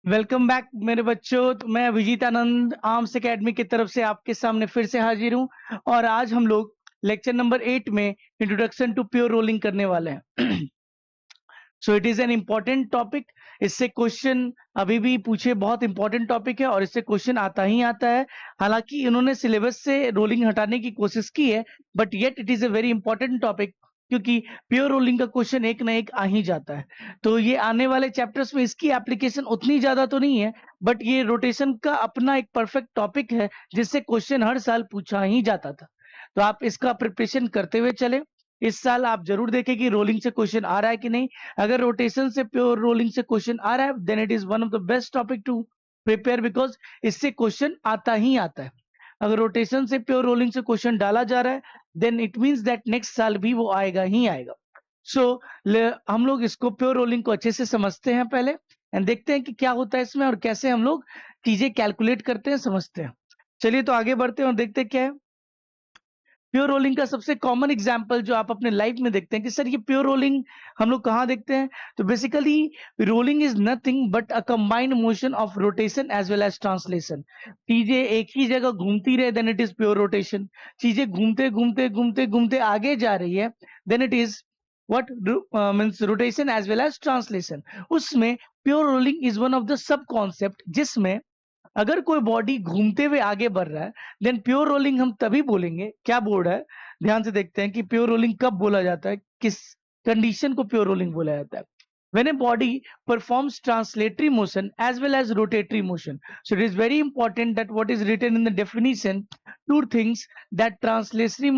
Welcome back मेरे बच्चों। तो मैं विजीत आनंद आर्म्स एकेडमी की तरफ से आपके सामने फिर से हाजिर हूं और आज हम लोग लेक्चर नंबर 8 में इंट्रोडक्शन टू प्योर रोलिंग करने वाले हैं। सो it is an important topic. इससे क्वेश्चन अभी भी पूछे, बहुत इंपॉर्टेंट टॉपिक है और इससे क्वेश्चन आता ही आता है। हालांकि इन्होंने सिलेबस से रोलिंग हटाने की कोशिश की है, but yet it is a very important topic, क्योंकि प्योर रोलिंग का क्वेश्चन एक ना एक आ ही जाता है। तो ये आने वाले चैप्टर्स में इसकी एप्लीकेशन उतनी ज्यादा तो नहीं है, बट ये रोटेशन का अपना एक परफेक्ट टॉपिक है जिससे क्वेश्चन हर साल पूछा ही जाता था। तो आप इसका प्रिपरेशन करते हुए चले। इस साल आप जरूर देखें कि रोलिंग से क्वेश्चन आ रहा है कि नहीं। अगर रोटेशन से प्योर रोलिंग से क्वेश्चन आ रहा है, then it is one of the best topic to prepare, because इससे क्वेश्चन आता ही आता है। अगर रोटेशन से प्योर रोलिंग से क्वेश्चन डाला जा रहा है, then it means that next साल भी वो आएगा ही आएगा। सो हम लोग इसको प्योर रोलिंग को अच्छे से समझते हैं पहले, एंड देखते हैं कि क्या होता है इसमें और कैसे हम लोग चीजें कैलकुलेट करते हैं, समझते हैं। चलिए तो आगे बढ़ते हैं और देखते हैं क्या है। प्योर रोलिंग का सबसे कॉमन एग्जांपल जो आप अपने लाइफ में देखते हैं कि सर ये प्योर रोलिंग हम लोग कहाँ देखते हैं, तो basically rolling is nothing but a combined motion of rotation as well as translation. चीजें एक ही जगह घूमती रहे, then it is pure rotation. चीजें घूमते घूमते घूमते घूमते आगे जा रही है, then it is what means rotation as well as translation। उसमें pure rolling is one of the sub concept जिसमें अगर कोई बॉडी घूमते हुए आगे बढ़ रहा है, देन प्योर रोलिंग हम तभी बोलेंगे। क्या बोल रहा है, ध्यान से देखते हैं कि प्योर रोलिंग कब बोला जाता है, किस कंडीशन को प्योर रोलिंग बोला जाता है। when a body performs translatory motion as well as rotatory motion, so it is very important that what is written in the definition, two things, that translatory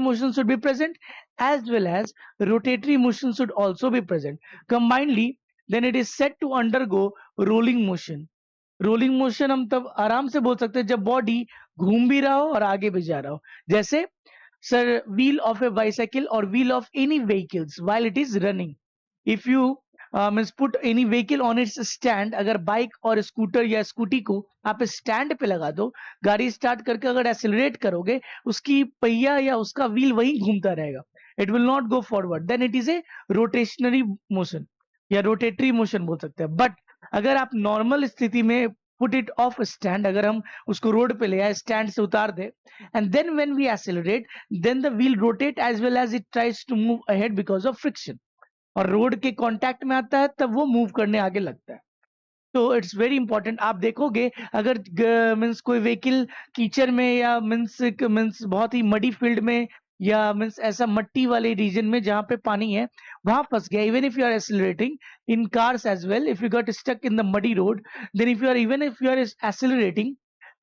motion should be present as well as rotatory motion should also be present combinedly, then it is said to undergo rolling motion। Rolling motion हम तब आराम से बोल सकते हैं जब body घूम भी रहा हो और आगे भी जा रहा हो। जैसे sir wheel of a bicycle और wheel of any vehicles while it is running. If you means put any vehicle on its stand, अगर बाइक और स्कूटर या स्कूटी को आप स्टैंड पे लगा दो, गाड़ी स्टार्ट करके अगर एक्सेलरेट करोगे, उसकी पहिया या उसका व्हील वहीं घूमता रहेगा, it will not go forward, then it is a rotationary motion या रोटेटरी मोशन बोल सकते हैं। बट अगर आप नॉर्मल स्थिति में पुट इट ऑफ स्टैंड, अगर हम उसको रोड पे ले आए, स्टैंड से उतार दे, and then when we accelerate, then the wheel rotate as well as it tries to move ahead because of friction. और रोड के कांटेक्ट में आता है तब वो मूव करने आगे लगता है। तो इट्स वेरी इंपॉर्टेंट। आप देखोगे अगर मीन्स कोई व्हीकल कीचड़ में या मीन्स बहुत ही मडी फील्ड में या मीन्स ऐसा मट्टी वाले रीजन में जहां पे पानी है, वहां फंस गया, even if you are accelerating in cars as well, if you got stuck in the muddy road, then if you are accelerating,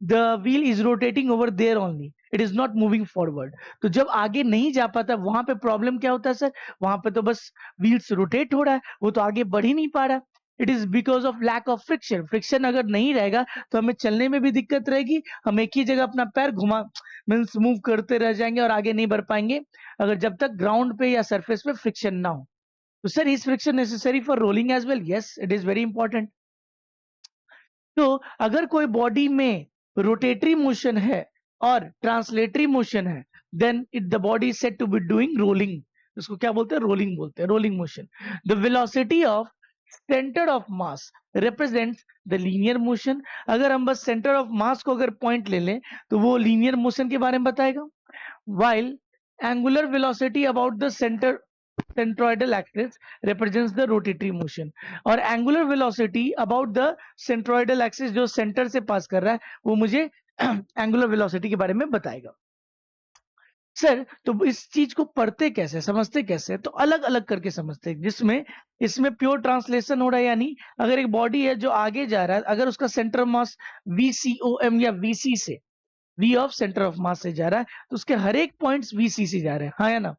the wheel is rotating over there only, it is not moving forward. तो जब आगे नहीं जा पाता, वहां पे problem क्या होता है सर, वहां पे तो बस व्हील्स रोटेट हो रहा है, वो तो आगे बढ़ ही नहीं पा रहा। It is because of lack of friction. Friction अगर नहीं रहेगा तो हमें चलने में भी दिक्कत रहेगी, हम एक ही जगह अपना पैर घुमा मीन्स मूव करते रह जाएंगे और आगे नहीं बढ़ पाएंगे, अगर जब तक ग्राउंड पे या सरफेस पे फ्रिक्शन ना हो। तो sir is friction necessary for rolling as well? Yes, it is very important. तो अगर कोई बॉडी में रोटेटरी मोशन है और ट्रांसलेटरी मोशन है, then it the body is said to be doing rolling. उसको क्या बोलते हैं, रोलिंग बोलते हैं, rolling motion. The velocity of centre of mass represents the linear motion. अगर हम बस सेंटर ऑफ मास को अगर पॉइंट ले लें तो वो लीनियर मोशन के बारे में बताएगा। while angular velocity about the centroidal axis represents the rotatory motion। और angular velocity about the centroidal axis जो सेंटर से पास कर रहा है, वो मुझे angular velocity के बारे में बताएगा। सर तो इस चीज को पढ़ते कैसे, समझते कैसे, तो अलग अलग करके समझते हैं, जिसमें इसमें प्योर ट्रांसलेशन हो रहा है। यानी अगर एक बॉडी है जो आगे जा रहा है, अगर उसका सेंटर मास VCOM या VC से, V ऑफ सेंटर ऑफ मास से जा रहा है, तो उसके हर एक पॉइंट्स VC से जा रहे हैं, हाँ या ना।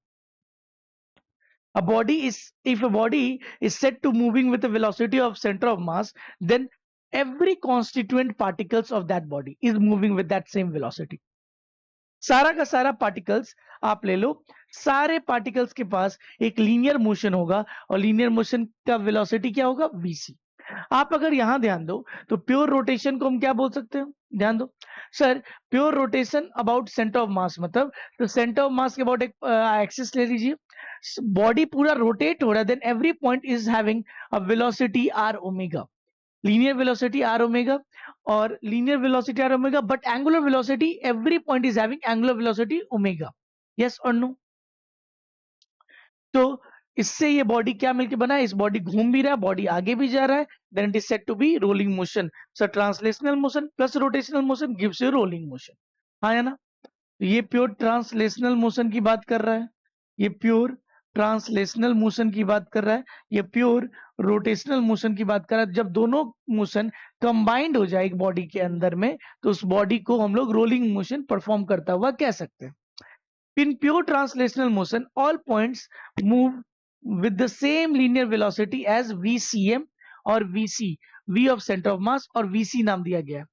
A body is if a body is set to moving with a velocity of center of mass, then every constituent particles of that body is moving with that same velocity। सारा का सारा पार्टिकल्स आप ले लो, सारे particles के पास एक linear motion होगा और लीनियर मोशन का वेलोसिटी क्या होगा, VC। आप अगर यहां ध्यान दो तो प्योर रोटेशन को हम क्या बोल सकते हैं, ध्यान दो sir. Pure rotation about centre of मास, मतलब तो सेंटर ऑफ मास के अबाउट एक एक्सिस ले लीजिए, बॉडी पूरा रोटेट हो रहा है, then every point is having a velocity R omega. linear velocity r omega or linear velocity r omega, but angular velocity, every point is having angular velocity omega. Yes or no? तो इससे ये body क्या मिलके बना है? इस body घूम भी रहा है, बॉडी आगे भी जा रहा है, then it is said to be rolling motion. So translational motion plus rotational motion gives you rolling motion. हाँ या ना? तो ये प्योर ट्रांसलेशनल मोशन की बात कर रहा है, ये प्योर ट्रांसलेशनल मोशन की बात कर रहा है, ये प्योर रोटेशनल मोशन की बात कर रहा है. जब दोनों मोशन कंबाइंड हो जाए एक बॉडी के अंदर में, तो उस बॉडी को हम लोग रोलिंग मोशन परफॉर्म करता हुआ कह सकते हैं. In pure translational motion, all points move with the same linear velocity as VCM or VC, V of center of mass और VC नाम दिया गया है.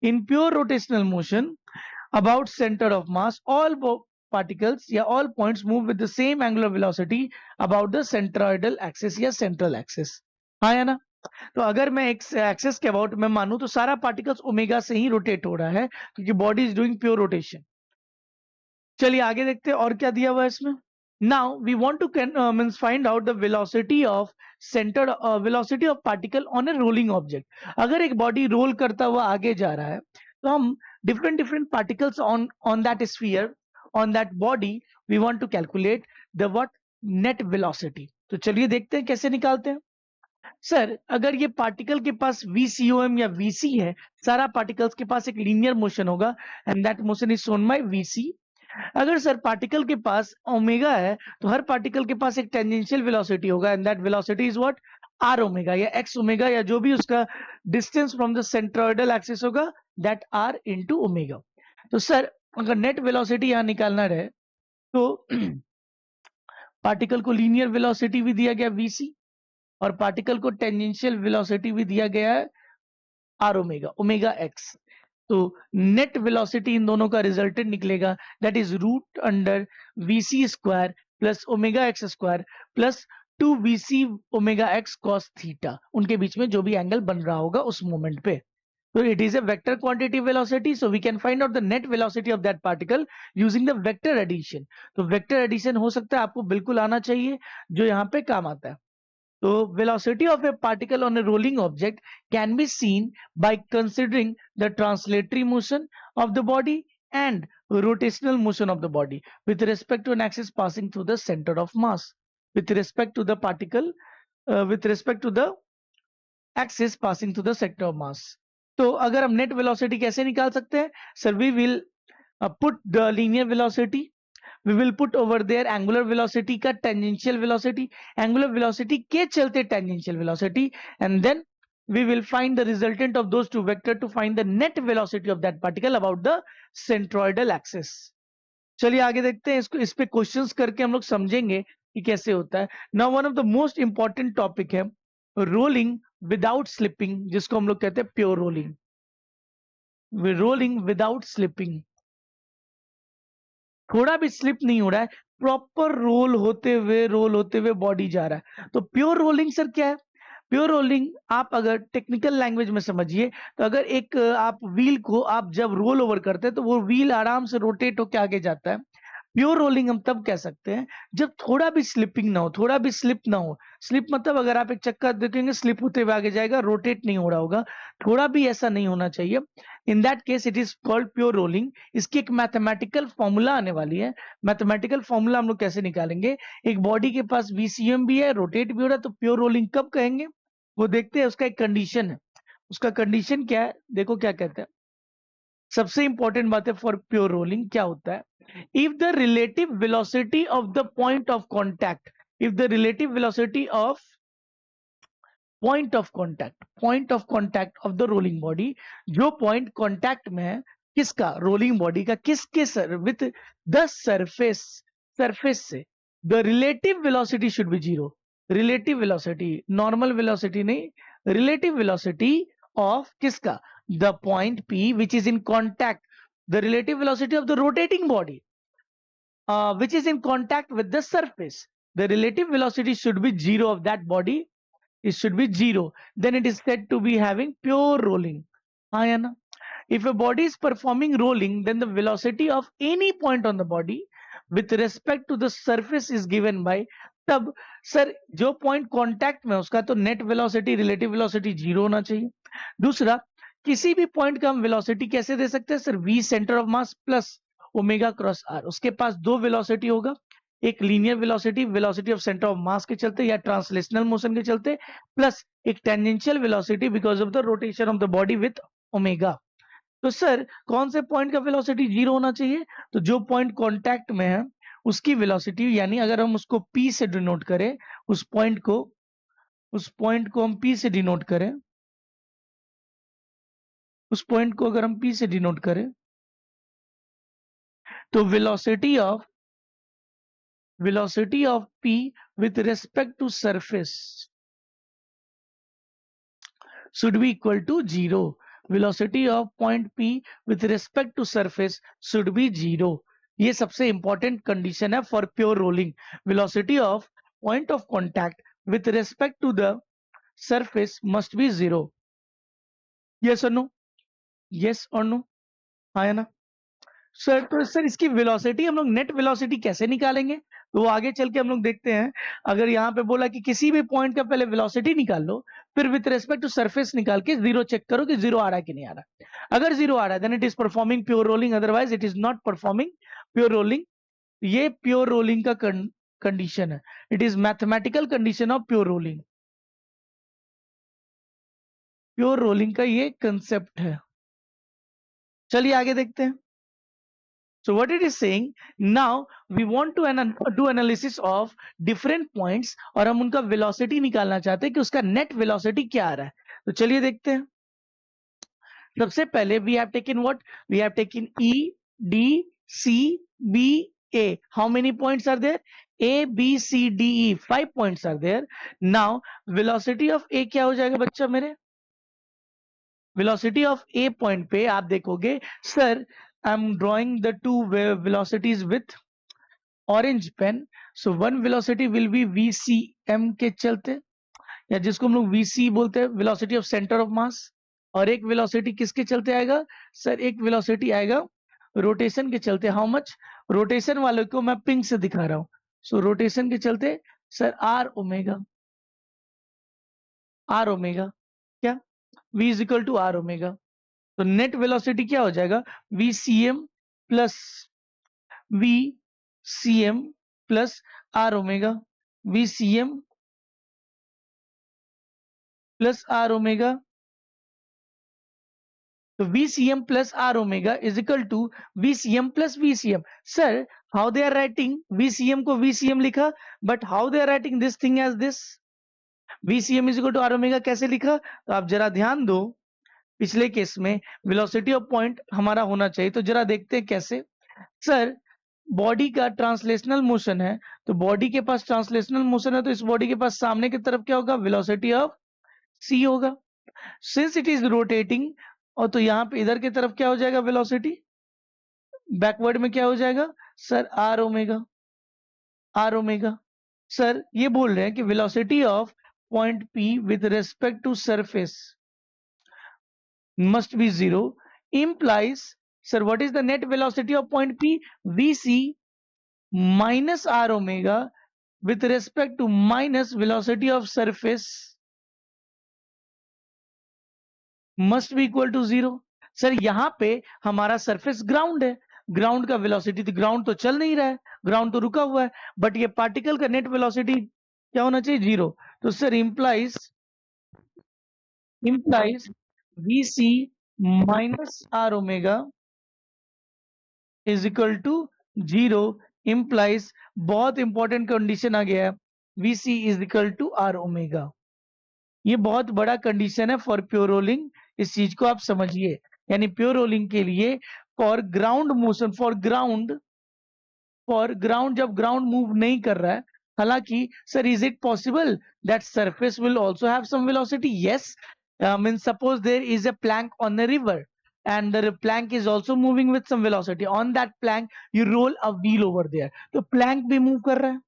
In pure rotational motion about center of mass, all particles या all points move with the same angular velocity about the centroidal axis या central axis. हाँ या ना? तो अगर मैं एक एक्सेस के अबाउट में मानूं तो सारा पार्टिकल्स ओमेगा से ही रोटेट हो रहा है, क्योंकि body is doing pure rotation. चलिए आगे देखते हैं और क्या दिया हुआ है इसमें. Now we want to means find out the velocity of centred velocity of particle on a rolling object. अगर एक बॉडी रोल करता हुआ आगे जा रहा है, तो हम different particles on that sphere, on that body, we want to calculate the what net velocity. तो चलिए देखते हैं कैसे निकालते हैं. सर अगर ये पार्टिकल के पास VCOM या VC है, सारा पार्टिकल्स के पास एक लीनियर मोशन होगा and that motion is shown by VC. अगर सर पार्टिकल के पास ओमेगा है, तो हर पार्टिकल के पास एक टेंजेंशियल वेलोसिटी होगा and that velocity is what? R omega या एक्स ओमेगा, या जो भी उसका distance from the centroidal axis होगा, दैट आर इनटू ओमेगा. तो सर अगर नेट वेलोसिटी यहां निकालना रहे, तो पार्टिकल को लीनियर वेलोसिटी भी दिया गया VC और पार्टिकल को टेंजेंशियल वेलोसिटी भी दिया गया है आर ओमेगा, ओमेगा एक्स. तो नेट वेलोसिटी इन दोनों का रिजल्टेंट निकलेगा, that is root under VC square plus omega X square plus 2VC omega X cos theta. उनके बीच में जो भी एंगल बन रहा होगा उस मोमेंट पे. तो it is a vector quantity velocity, so we can find out the net velocity of that particle using the vector addition. तो vector addition हो सकता है, आपको बिल्कुल आना चाहिए, जो यहाँ पे काम आता है. So velocity of a particle on a rolling object can be seen by considering the translatory motion of the body and rotational motion of the body with respect to an axis passing through the center of mass, with respect to the particle, with respect to the axis passing through the center of mass. तो अगर हम net velocity कैसे निकाल सकते हैं? Sir, we will put the linear velocity, we will put over there angular velocity का tangential velocity, angular velocity के चलते tangential velocity, and then we will find the resultant of those two vector to find the net velocity of that particle about the centroidal axis. चलिए आगे देखते हैं इसको, इस पे क्वेश्चंस करके हम लोग समझेंगे कि कैसे होता है. Now one of the most important topic है रोलिंग विदाउट स्लिपिंग, जिसको हम लोग कहते हैं pure rolling. Rolling without slipping, थोड़ा भी स्लिप नहीं हो रहा है, प्रॉपर रोल होते हुए बॉडी जा रहा है. तो प्योर रोलिंग सर क्या है? प्योर रोलिंग आप अगर टेक्निकल लैंग्वेज में समझिए, तो अगर एक आप व्हील को आप जब रोल ओवर करते हैं, तो वो व्हील आराम से रोटेट होकर आगे जाता है. प्योर रोलिंग हम तब कह सकते हैं जब थोड़ा भी स्लिपिंग ना हो, थोड़ा भी स्लिप ना हो. स्लिप मतलब अगर आप एक चक्का देखेंगे स्लिप होते हुए आगे जाएगा, रोटेट नहीं हो रहा होगा, थोड़ा भी ऐसा नहीं होना चाहिए. इन that case it is called pure rolling. इसकी एक मैथमेटिकल फॉर्मूला आने वाली है. मैथमेटिकल फॉर्मूला हम लोग कैसे निकालेंगे? एक बॉडी के पास VCM भी है, रोटेट भी हो रहा है, तो प्योर रोलिंग कब कहेंगे वो देखते हैं. उसका एक कंडीशन है. उसका कंडीशन क्या है? देखो क्या कहते हैं. सबसे इंपॉर्टेंट बात है फॉर प्योर रोलिंग क्या होता है? if the relative velocity of the point of contact, if the relative velocity of point of contact of the rolling body, जो point contact में है किसका? rolling body का. किसके सर? with the surface से. the relative velocity should be zero. relative velocity, normal velocity नहीं, relative velocity of किसका? the point P which is in contact, the relative velocity of the rotating body which is in contact with the surface, the relative velocity should be zero of that body. It should be zero. Then it is said to be having pure rolling. Ayana. If a body is performing rolling, then the velocity of any point on the body with respect to the surface is given by, तब sir जो point contact में उसका तो net velocity relative velocity zero होना चाहिए. दूसरा, किसी भी पॉइंट का हम वेलोसिटी कैसे दे सकते हैं sir? v centre of mass plus omega cross r। उसके पास दो वेलोसिटी होगा, एक linear velocity, velocity of centre of mass के चलते या ट्रांसलेशनल मोशन के चलते, प्लस एक tangential velocity because of the rotation of the body with omega. तो सर कौन से पॉइंट का वेलोसिटी जीरो होना चाहिए? तो जो पॉइंट कांटेक्ट में है उसकी वेलोसिटी, यानी अगर हम उसको p से डिनोट करें, उस पॉइंट को हम p से डिनोट करें, उस पॉइंट को अगर हम p से डिनोट करें, तो velocity of p with respect to surface should be equal to 0. Velocity of point p with respect to surface should be 0. ये सबसे इंपॉर्टेंट कंडीशन है for pure rolling. Velocity of point of contact with respect to the surface must be 0. yes or no? yes or no? हाँ या ना sir? तो sir इसकी velocity हम लोग नेट वेलोसिटी कैसे निकालेंगे? तो वो आगे चल के हम लोग देखते हैं। अगर यहाँ पे बोला कि किसी भी पॉइंट का पहले वेलोसिटी निकाल लो, फिर विथ रेस्पेक्ट टू सरफेस निकाल के जीरो चेक करो कि जीरो आ रहा है कि नहीं आ रहा। अगर जीरो आ रहा है then it is performing pure rolling, otherwise it is not performing pure rolling. ये प्योर रोलिंग का कंडीशन है, it is mathematical condition of pure rolling. Pure rolling का ये कंसेप्ट है। चलिए आगे देखते हैं। So what it is saying, now we want to do analysis of different points और हम उनका velocity निकालना चाहते हैं कि उसका net velocity क्या आ रहा है। तो चलिए देखते हैं। सबसे पहले we have taken what? We have taken E, D, C, B, A. How many points are there? A, B, C, D, E. 5 points are there. Now velocity of A क्या हो जाएगा बच्चा मेरे? Velocity of A point पे आप देखोगे sir, I'm drawing the two velocities with orange pen. So one velocity will be VCM के चलते, या जिसको हम लोग VC बोलते हैं, velocity of center of mass। और एक velocity किसके चलते आएगा सर? एक velocity आएगा रोटेशन के चलते। How much? रोटेशन वाले को मैं पिंक से दिखा रहा हूं। सो रोटेशन के चलते सर आर ओमेगा क्या? V is equal to R omega. तो नेट वेलोसिटी क्या हो जाएगा? VCM plus VCM plus R omega, VCM plus R omega. तो VCM plus R omega is equal to VCM plus VCM। Sir how they are writing? VCM को VCM लिखा, but how they are writing this thing as this? VCM is equal to R omega कैसे लिखा? तो आप जरा ध्यान दो, पिछले केस में वेलोसिटी ऑफ पॉइंट हमारा होना चाहिए, तो जरा देखते हैं कैसे। सर बॉडी का ट्रांसलेशनल मोशन है, तो बॉडी के पास ट्रांसलेशनल मोशन है, तो इस बॉडी के पास सामने की तरफ क्या होगा? वेलोसिटी ऑफ c होगा। सिंस इट इज रोटेटिंग, और तो यहाँ पे इधर की तरफ क्या हो जाएगा? वेलोसिटी बैकवर्ड में क्या हो जाएगा सर? R omega. सर ये बोल रहे हैं कि velocity of point p with respect to surface must be 0 implies, sir, what is the net velocity of point p? Vc minus r omega with respect to minus velocity of surface must be equal to 0। Sir यहाँ पे हमारा surface ground है, ground का velocity, तो ground तो चल नहीं रहा है, ग्राउंड तो रुका हुआ है, बट ये पार्टिकल का नेट वेलोसिटी क्या होना चाहिए? 0। तो sir implies Vc minus r omega is equal to 0 implies, बहुत इंपॉर्टेंट कंडीशन आ गया है, Vc is equal to r omega। ये बहुत बड़ा कंडीशन है फॉर प्योर रोलिंग, इस चीज को आप समझिए। यानी प्योर रोलिंग के लिए for ground motion, for ground जब ग्राउंड मूव नहीं कर रहा है, हालांकि sir is it possible that surface will also have some velocity? Yes, means suppose there is a plank on the river and the plank is also moving with some velocity. On that plank you roll a wheel over there, तो plank भी move कर रहा है,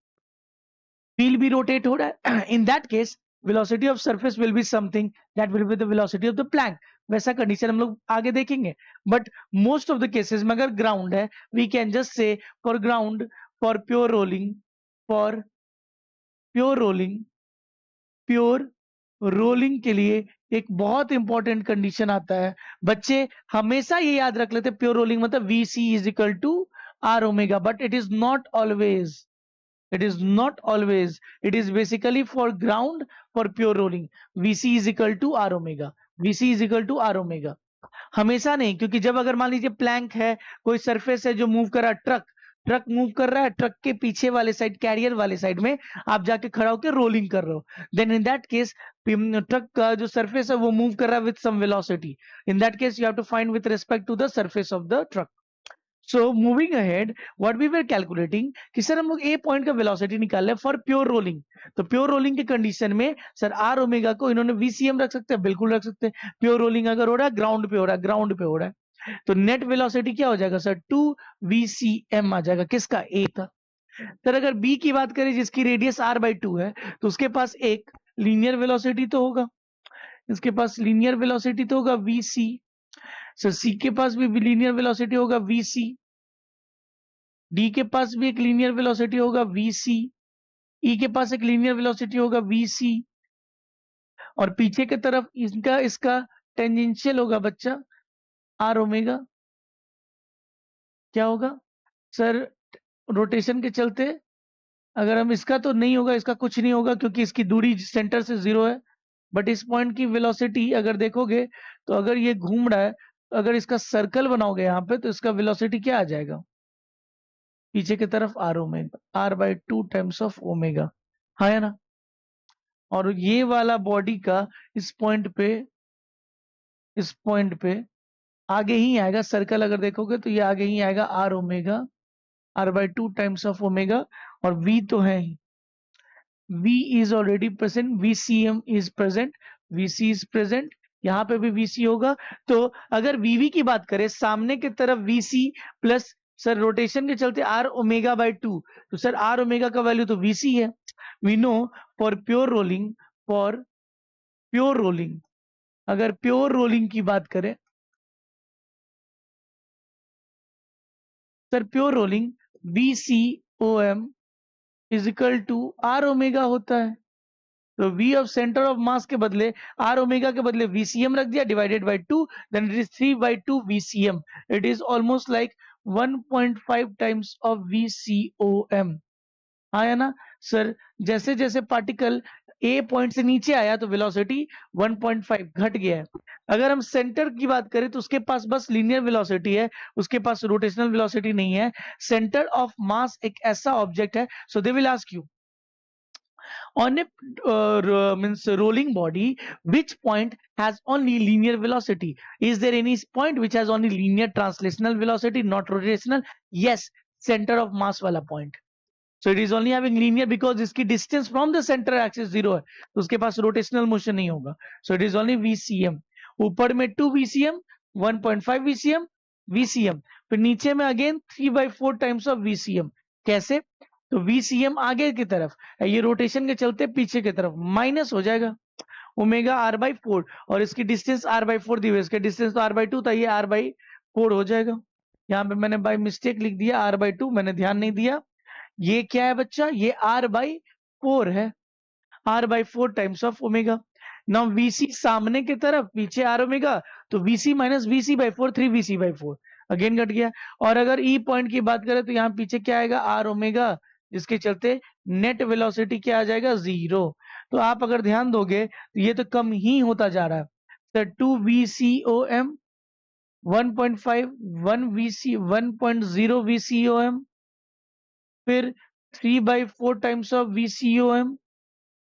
wheel भी rotate हो रहा है। In that case velocity of surface will be something that will be the velocity of the plank। वैसा कंडीशन हम लोग आगे देखेंगे, but most of the cases में अगर ग्राउंड है, we can just say for ground, for pure rolling, pure rolling के लिए एक बहुत इंपॉर्टेंट कंडीशन आता है बच्चे, हमेशा ये याद रख लेते प्योर रोलिंग मतलब VC is equal to R omega, but it is not always, it is not always, it is basically for ground, for pure rolling VC is equal to R omega, VC is equal to R omega, हमेशा नहीं, क्योंकि जब अगर मान लीजिए Planck है, कोई surface है जो मूव कर रहा है, ट्रक मूव कर रहा है, ट्रक के पीछे वाले साइड, कैरियर वाले साइड में आप जाके खड़ा होकर रोलिंग कर रहे हो, then in that case truck का जो सरफेस है वो मूव कर रहा है with some velocity, in that case you have to find with respect to the surface of the truck. So moving ahead what we were calculating कि sir हम लोग ए पॉइंट का वेलोसिटी निकाल रहे हैं फॉर प्योर रोलिंग, तो pure rolling के condition में सर आर ओमेगा को इन्होंने VCM रख सकते हैं, बिल्कुल रख सकते हैं, प्योर रोलिंग अगर हो रहा है ग्राउंड पे हो रहा है, ग्राउंड पे हो रहा है, तो नेट वेलोसिटी क्या हो जाएगा सर 2 VCM आ जाएगा, किसका ए का। सर अगर बी की बात करें जिसकी रेडियस r/2 है, तो उसके पास एक लीनियर वेलोसिटी तो होगा, इसके पास लीनियर वेलोसिटी तो होगा VC, सर सी के पास भी लीनियर वेलोसिटी होगा VC, डी के पास भी एक लीनियर वेलोसिटी होगा VC, ई के पास एक लीनियर वेलोसिटी होगा VC, और पीछे की तरफ इसका टेंजेंशियल होगा बच्चा आर ओमेगा, क्या होगा सर रोटेशन के चलते, अगर हम इसका तो नहीं होगा, इसका कुछ नहीं होगा क्योंकि इसकी दूरी सेंटर से 0 है, बट इस पॉइंट की वेलोसिटी अगर देखोगे तो अगर ये घूम रहा है, अगर इसका सर्कल बनाओगे यहाँ पे तो इसका वेलोसिटी क्या आ जाएगा पीछे की तरफ R omega, r/2 times of omega, हाँ है ना। और ये वाला बॉडी का इस पॉइंट पे आगे ही आएगा, सर्कल अगर देखोगे तो ये आगे ही आएगा R omega, r/2 times of omega, और V तो है ही, V is already present, VCM is present, VC is present, यहाँ पे भी VC होगा। तो अगर VV की बात करें सामने की तरफ VC प्लस सर रोटेशन के चलते R ओमेगा/2, तो सर R ओमेगा का वैल्यू तो VC है, we know for pure rolling, अगर प्योर रोलिंग की बात करें sir pure rolling VCOM is equal to R omega होता है, तो V of centre of mass के बदले R ओमेगा के बदले VCM रख दिया divided by 2, then it is 3/2 VCM, it is almost like 1.5 times of VCOM, आया ना सर। जैसे जैसे पार्टिकल ए पॉइंट से नीचे आया तो वेलोसिटी 1.5 घट गया है। अगर हम सेंटर की बात करें तो उसके पास बस लीनियर वेलोसिटी है, उसके पास रोटेशनल वेलोसिटी नहीं है। सेंटर ऑफ मास एक ऐसा ऑब्जेक्ट है, so they will ask you on a means rolling body which point has only linear velocity, is there any point which has only linear translational velocity not rotational? Yes, center of mass wala point, so it is only having linear because इसकी distance from the center axis 0 है, तो उसके पास rotational motion नहीं होगा, so it is only VCM। ऊपर में 2 VCM, 1.5 VCM, VCM, फिर नीचे में अगेन 3/4 टाइम्स ऑफ VCM। कैसे? तो VCM आगे की तरफ, ये रोटेशन के चलते पीछे की तरफ माइनस हो जाएगा ओमेगा r/4, और इसकी डिस्टेंस r/4 दी हुई है, इसके डिस्टेंस तो r/2 था, ये r/4 हो जाएगा। यहाँ पे मैंने बाय मिस्टेक लिख दिया r/2, मैंने ध्यान नहीं दिया। ये क्या है बच्चा? ये r/4 है, r/4 times of omega. Now VC सामने की तरफ, पीछे r ओमेगा, तो VC minus VC/4 3VC/4 again घट गया। और अगर ई पॉइंट की बात करें तो यहाँ पीछे क्या आएगा? r ओमेगा, जिसके चलते नेट वेलोसिटी क्या आ जाएगा? 0। तो आप अगर ध्यान दोगे तो ये तो कम ही होता जा रहा है। तो 2 VCOM 1.5 1.0 VCOM, फिर 3/4 times of VCOM,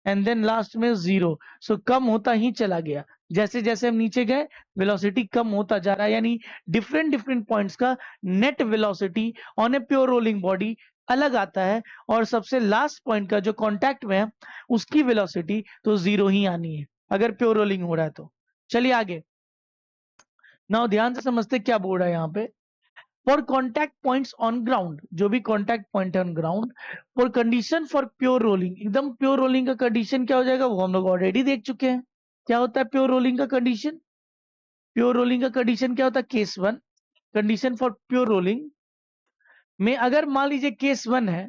and then last में 0। सो कम होता ही चला गया, जैसे जैसे हम नीचे गए वेलोसिटी कम होता जा रहा है, यानी डिफरेंट पॉइंट्स का net velocity on a pure rolling body अलग आता है, और सबसे लास्ट पॉइंट का जो कांटेक्ट में है उसकी वेलोसिटी तो 0 ही आनी है अगर प्योर रोलिंग हो रहा है तो। चलिए आगे, नाउ ध्यान से समझते क्या बोल रहा है यहाँ पे। For contact points on ground, जो भी कॉन्टैक्ट पॉइंट है on ground, for condition for pure rolling, एकदम प्योर रोलिंग का कंडीशन क्या हो जाएगा वो हम लोग ऑलरेडी देख चुके हैं। क्या होता है प्योर रोलिंग का कंडीशन? प्योर रोलिंग का कंडीशन क्या होता है? Case 1, condition for pure rolling में अगर मान लीजिए केस 1 है,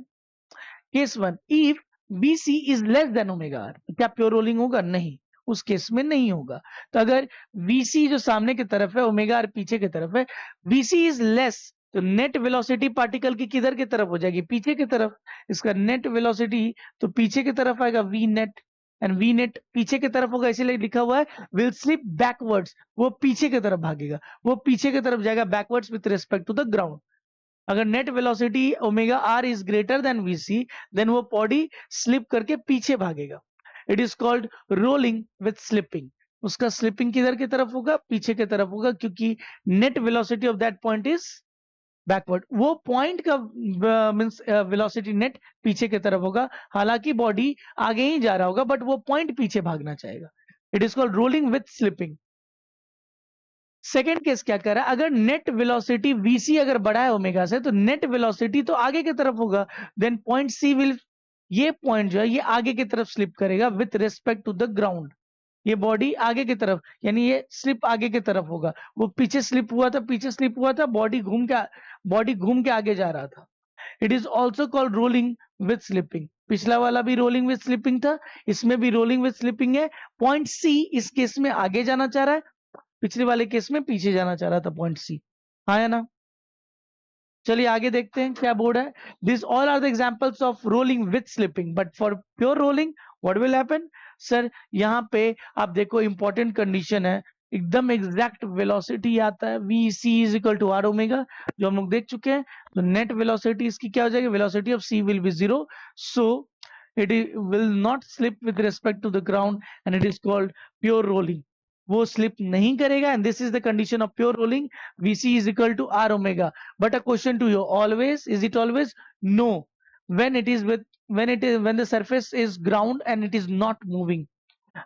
case 1 if BC is less than omega R, क्या प्योर रोलिंग होगा? नहीं, उस केस में नहीं होगा। तो अगर vc जो सामने की तरफ है, ओमेगा आर पीछे की तरफ है, vc इज लेस, तो नेट वेलोसिटी पार्टिकल की किधर की तरफ हो जाएगी, पीछे की तरफ। इसका नेट वेलोसिटी तो पीछे की तरफ आएगा, V net, and V net पीछे की तरफ होगा, इसीलिए लिखा हुआ है विल स्लिप बैकवर्ड्स, वो पीछे की तरफ भागेगा, वो पीछे की तरफ जाएगा backwards with respect to the ground. अगर net velocity omega r is greater than VC, then वो बॉडी स्लिप करके पीछे भागेगा। It is called rolling with slipping. उसका स्लिपिंग किधर की तरफ होगा, पीछे की तरफ होगा, क्योंकि net velocity of that point is backward. वो पॉइंट का मींस वेलोसिटी नेट पीछे की तरफ होगा, हालांकि बॉडी आगे ही जा रहा होगा, बट वो पॉइंट पीछे भागना चाहेगा। It is called rolling with slipping. Second case क्या कर रहा है, अगर नेट वेलोसिटी vc अगर बढ़ा है ओमेगा से, तो नेट वेलोसिटी तो आगे की तरफ होगा, देन पॉइंट सी विल, ये पॉइंट जो है ये आगे की तरफ स्लिप करेगा with respect to the ground. ये बॉडी आगे की तरफ, यानी ये स्लिप आगे की तरफ होगा, वो पीछे स्लिप हुआ था, पीछे स्लिप हुआ था, बॉडी घूम के आगे जा रहा था। It is also called rolling with slipping. पिछला वाला भी रोलिंग विथ स्लिपिंग था, इसमें भी रोलिंग विथ स्लिपिंग है। पॉइंट सी इस केस में आगे जाना चाह रहा है, पिछले वाले केस में पीछे जाना चाह रहा था पॉइंट सी। हाँ है ना? चलिए आगे देखते हैं क्या बोर्ड है। This all are the examples of rolling with slipping, but for pure rolling what will happen sir, यहाँ पे आप देखो इंपॉर्टेंट कंडीशन है, एकदम एग्जैक्ट वेलोसिटी आता है, V C is equal to R omega, जो हम लोग देख चुके हैं। तो नेट वेलोसिटी इसकी क्या हो जाएगी, velocity of C will be 0, so it will not slip with respect to the ground, and it is called pure rolling. वो स्लिप नहीं करेगा, and this is the condition of pure rolling, vc is equal to r omega. But a question to you, always, is it always? No. When it is when the surface is ground and it is not moving.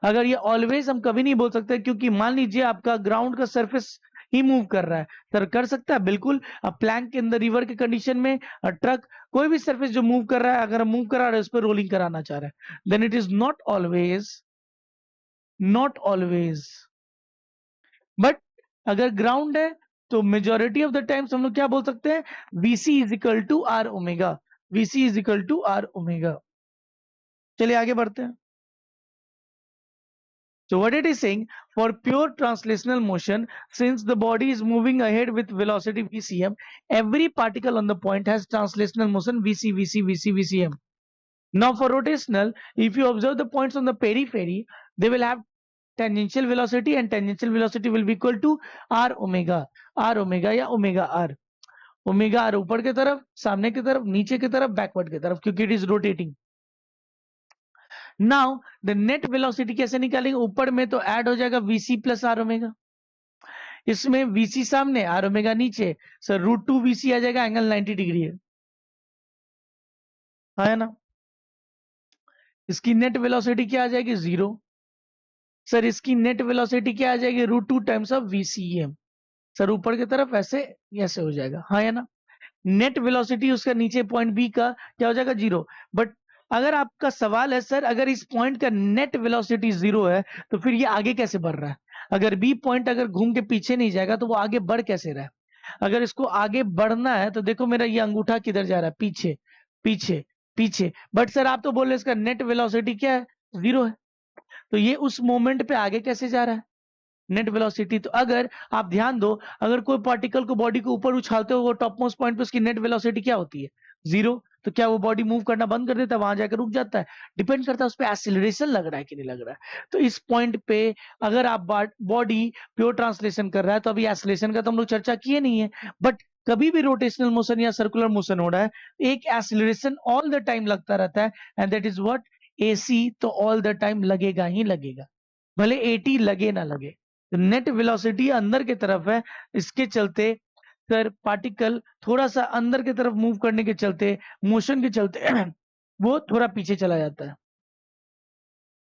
अगर ये always हम कभी नहीं बोल सकते, क्योंकि मान लीजिए आपका ग्राउंड का सरफेस ही मूव कर रहा है, सर कर सकता है बिल्कुल। अब प्लैंक इन द रिवर के कंडीशन में, ट्रक, कोई भी सरफेस जो मूव कर रहा है, अगर हम मूव करा रहे हैं उस पर रोलिंग कराना चाह रहे हैं, then it is not always. But अगर ग्राउंड है तो मेजोरिटी ऑफ द टाइम्स हम लोग क्या बोल सकते हैं, vc is equal to R omega, vc is equal to R omega. चलिए आगे बढ़ते हैं। So what it is saying, for pure translational motion, since the body is moving ahead with velocity vcm, every particle on the point has translational motion vcm. Now for rotational, if you observe the points on the periphery, they will have tangential velocity, and tangential velocity will be equal to r omega या omega r। Omega are ऊपर की तरफ, सामने की तरफ, नीचे की तरफ, बैकवर्ड की तरफ, क्योंकि it is rotating. Now the net velocity कैसे निकालेंगे, ऊपर में तो ऐड हो जाएगा vc प्लस आर ओमेगा, इसमें vc सामने, आर ओमेगा नीचे, सर √2 vc आ जाएगा, एंगल 90 डिग्री है ना? इसकी नेट वेलोसिटी क्या आ जाएगी, 0। सर इसकी नेट वेलोसिटी क्या आ जाएगी, √2 टाइम्स ऑफ vcm। सर ऊपर की तरफ ऐसे हो जाएगा, हाँ है ना? नेट वेलोसिटी उसका नीचे पॉइंट बी का क्या हो जाएगा, 0। बट अगर आपका सवाल है सर, अगर इस पॉइंट का नेट वेलोसिटी 0 है, तो फिर ये आगे कैसे बढ़ रहा है? अगर बी पॉइंट अगर घूम के पीछे नहीं जाएगा, तो वो आगे बढ़ कैसे रहा है? अगर इसको आगे बढ़ना है, तो देखो मेरा ये अंगूठा किधर जा रहा है, पीछे पीछे पीछे। बट सर आप तो बोल रहे इसका नेट वेलोसिटी क्या है, 0 है, तो ये उस मोमेंट पे आगे कैसे जा रहा है, नेट वेलोसिटी। तो अगर आप ध्यान दो, अगर कोई पार्टिकल को, बॉडी को ऊपर उछालते हो, वो टॉप मोस्ट पॉइंट पे उसकी नेट वेलोसिटी क्या होती है, 0। तो क्या वो बॉडी मूव करना बंद कर देता है, वहां जाकर रुक जाता है? डिपेंड करता है उस पर एक्सीलरेशन लग रहा है कि नहीं लग रहा है। तो इस पॉइंट पे अगर आप बॉडी प्योर ट्रांसलेशन कर रहा है, तो अभी एक्सीलरेशन का तो हम लोग चर्चा किए नहीं है, बट कभी भी रोटेशनल मोशन या सर्कुलर मोशन हो रहा है, एक एक्सीलरेशन ऑल द टाइम लगता रहता है, and that is what, AC। तो ऑल द टाइम लगेगा ही लगेगा, भले 80 लगे ना लगे। तो नेट वेलोसिटी अंदर की तरफ है, इसके चलते सर पार्टिकल थोड़ा सा अंदर की तरफ मूव करने के चलते, मोशन के चलते वो थोड़ा पीछे चला जाता है,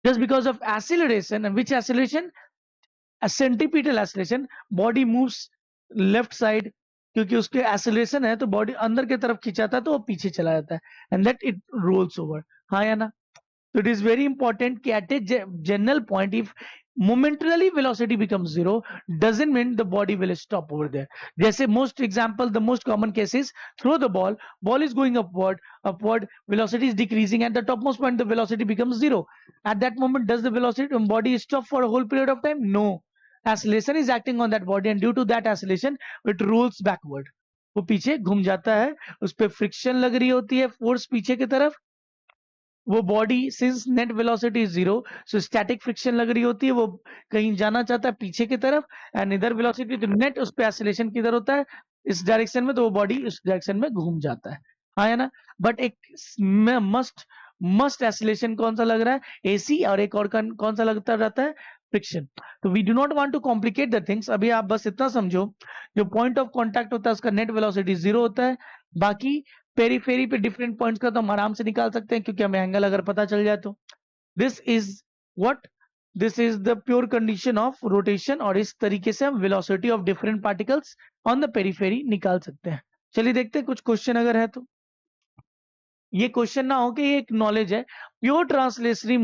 just because of acceleration. Which acceleration, centripetal acceleration, body moves left side, क्योंकि उसके एक्सीलरेशन है, तो बॉडी अंदर की तरफ खिंचाता है, तो वो पीछे चला जाता है, and that it rolls over, हाँ या ना? So it is very important कि at a general point, if momentarily velocity becomes zero doesn't mean the body will stop over there. जैसे most example, the most common case is throw the ball is going upward, velocity is decreasing, at the topmost point the velocity becomes zero. At that moment, does the velocity body stop for a whole period of time? No. Acceleration is acting on that body, and due to that acceleration it rolls backward. वो पीछे घूम जाता है, उस पर friction लग रही होती है, फोर्स पीछे की तरफ, वो body since net velocity is zero, so static friction लग रही होती है, वो कहीं जाना चाहता है पीछे की तरफ, एंड इधर वेलोसिटी तो नेट उस पे एक्सीलरेशन किधर होता है, इस डायरेक्शन में, तो वो बॉडी उस डायरेक्शन में घूम जाता है, हाँ है ना। बट एक मस्ट एक्सीलरेशन कौन सा लग रहा है, एसी, और एक और कौन सा लगता रहता है, फ्रिक्शन। तो we do not want to complicate the things, अभी आप बस इतना समझो, जो पॉइंट ऑफ कॉन्टैक्ट होता है उसका नेट वेलोसिटी जीरो होता है, बाकी पेरीफेरी पे डिफरेंट पॉइंट्स का तो हम आराम से निकाल सकते हैं, क्योंकि हमें एंगल अगर पता चल जाए तो। This is what, this is the pure condition of rotation, और इस तरीके से हम velocity of different particles on the periphery निकाल सकते हैं। चलिए देखते हैं कुछ क्वेश्चन अगर है तो। ये क्वेश्चन ना हो कि ये एक नॉलेज है, pure translatory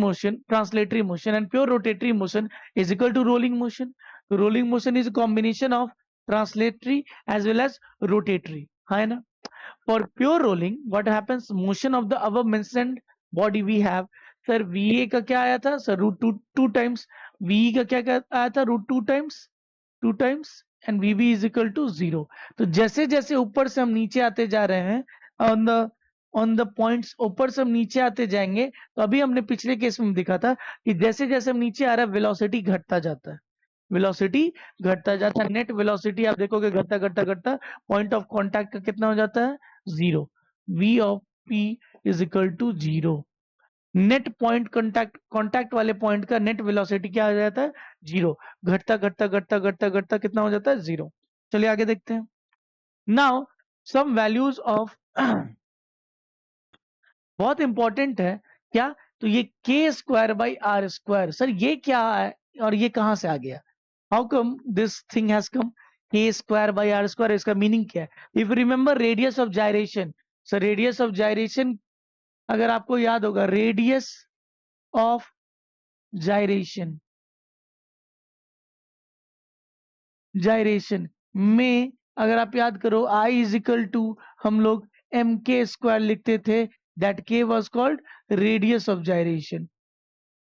motion and pure rotatory motion is equal to rolling motion. तो rolling motion is combination of translatory as well as rotatory, है ना। For pure rolling, what happens? Motion of the above mentioned body we have. Sir, VA का क्या आया था? Sir, root two times. VE का क्या आया था? root two times, and VB is equal to 0. तो जैसे जैसे ऊपर से हम नीचे आते जा रहे हैं, on the points ऊपर से हम नीचे आते जाएंगे, तो अभी हमने पिछले केस में देखा था कि जैसे जैसे हम नीचे आ रहा है वेलोसिटी घटता जाता है, वेलोसिटी घटता जाता है, नेट वेलोसिटी आप देखोगे घटता घटता घटता, पॉइंट ऑफ कांटेक्ट का कितना हो जाता है, zero. V of P is equal to zero. Net point contact वाले पॉइंट का नेट वेलोसिटी क्या हो जाता है, जीरो। घटता घटता घटता घटता घटता कितना हो जाता है, जीरो। चलिए आगे देखते हैं। नाउ सम वैल्यूज ऑफ बहुत इंपॉर्टेंट है क्या, तो ये k square by are square, sir ये क्या है और ये कहां से आ गया, how come this thing has come, k square by are square, इसका मीनिंग क्या है। If you remember radius of gyration, sir radius of gyration अगर आपको याद होगा, रेडियस ऑफ जायरेशन में अगर आप याद करो, I इज इक्वल टू हम लोग एम के स्क्वायर लिखते थे, that k was called radius of gyration.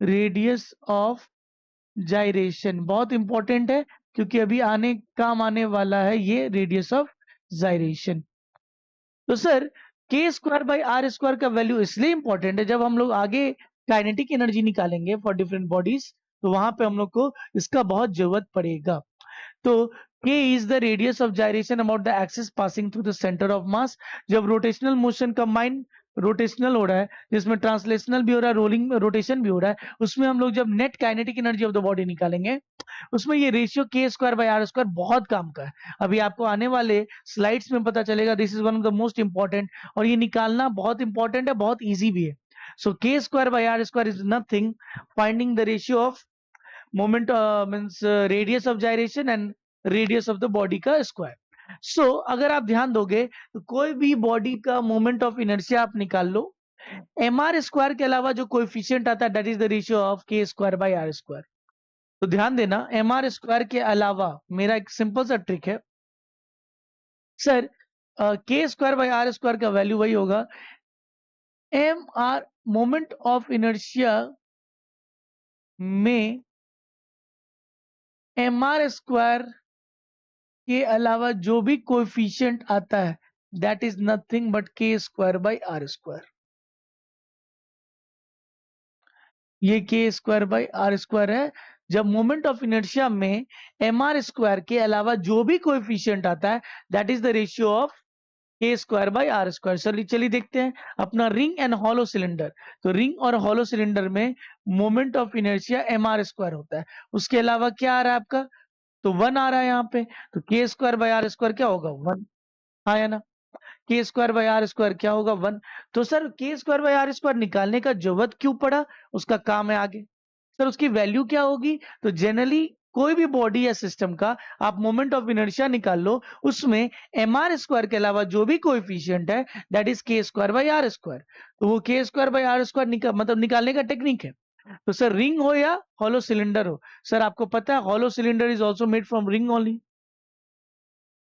Radius of gyration बहुत इंपॉर्टेंट है, क्योंकि अभी काम आने वाला है ये रेडियस ऑफ जायरेशन। तो sir k square by are square का वैल्यू इसलिए इंपॉर्टेंट है, जब हम लोग आगे काइनेटिक एनर्जी निकालेंगे फॉर डिफरेंट बॉडीज, तो वहां पे हम लोग को इसका बहुत जरूरत पड़ेगा। तो k is the radius of gyration about the axis passing through the center of mass। जब रोटेशनल मोशन कंबाइन रोटेशनल हो रहा है, जिसमें ट्रांसलेशनल भी हो रहा है, रोलिंग रोटेशन भी हो रहा है, उसमें हम लोग जब net kinetic energy of the body निकालेंगे, उसमें ये ratio k square by are square बहुत काम का है। अभी आपको आने वाले स्लाइड्स में पता चलेगा, this is one of the most important, और ये निकालना बहुत इंपॉर्टेंट है, बहुत ईजी भी है। So k square by are square is nothing, finding the ratio of moment means radius of gyration and radius of the body का square. So अगर आप ध्यान दोगे तो कोई भी बॉडी का मोमेंट ऑफ इनर्शिया आप निकाल लो, mr स्क्वायर के अलावा जो कोएफिशिएंट आता है that is the ratio of k square by r square. तो ध्यान देना, mr स्क्वायर के अलावा मेरा एक सिंपल सा ट्रिक है sir, k square by r square का वैल्यू वही होगा, mr मोमेंट ऑफ इनर्शिया में mr स्क्वायर के अलावा जो भी कोएफिशिएंट आता है that is nothing but k square by are square. ये k square by are square है, जब मोमेंट ऑफ इनर्शिया में mr स्क्वायर के अलावा जो भी कोएफिशिएंट आता है that is the ratio of k square by are square. चलिए देखते हैं अपना रिंग एंड हॉलो सिलेंडर। तो रिंग और हॉलो सिलेंडर में moment of inertia mr square होता है, उसके अलावा क्या आ रहा है आपका, तो 1 आ रहा है यहाँ पे, तो k square by are square क्या होगा, 1, हाँ या ना। k square by are square क्या होगा, 1। तो sir k square by are square निकालने का जरूरत क्यों पड़ा, उसका काम है आगे। सर उसकी वैल्यू क्या होगी, तो जनरली कोई भी बॉडी या सिस्टम का आप मोमेंट ऑफ इनर्शिया निकाल लो, उसमें mr स्क्वायर के अलावा जो भी कोएफिशिएंट है that is k square by are square. तो वो k square by are square मतलब निकालने का टेक्निक है। तो सर रिंग हो या हॉलो सिलेंडर हो, सर आपको पता है hollow cylinder is also made from ring only,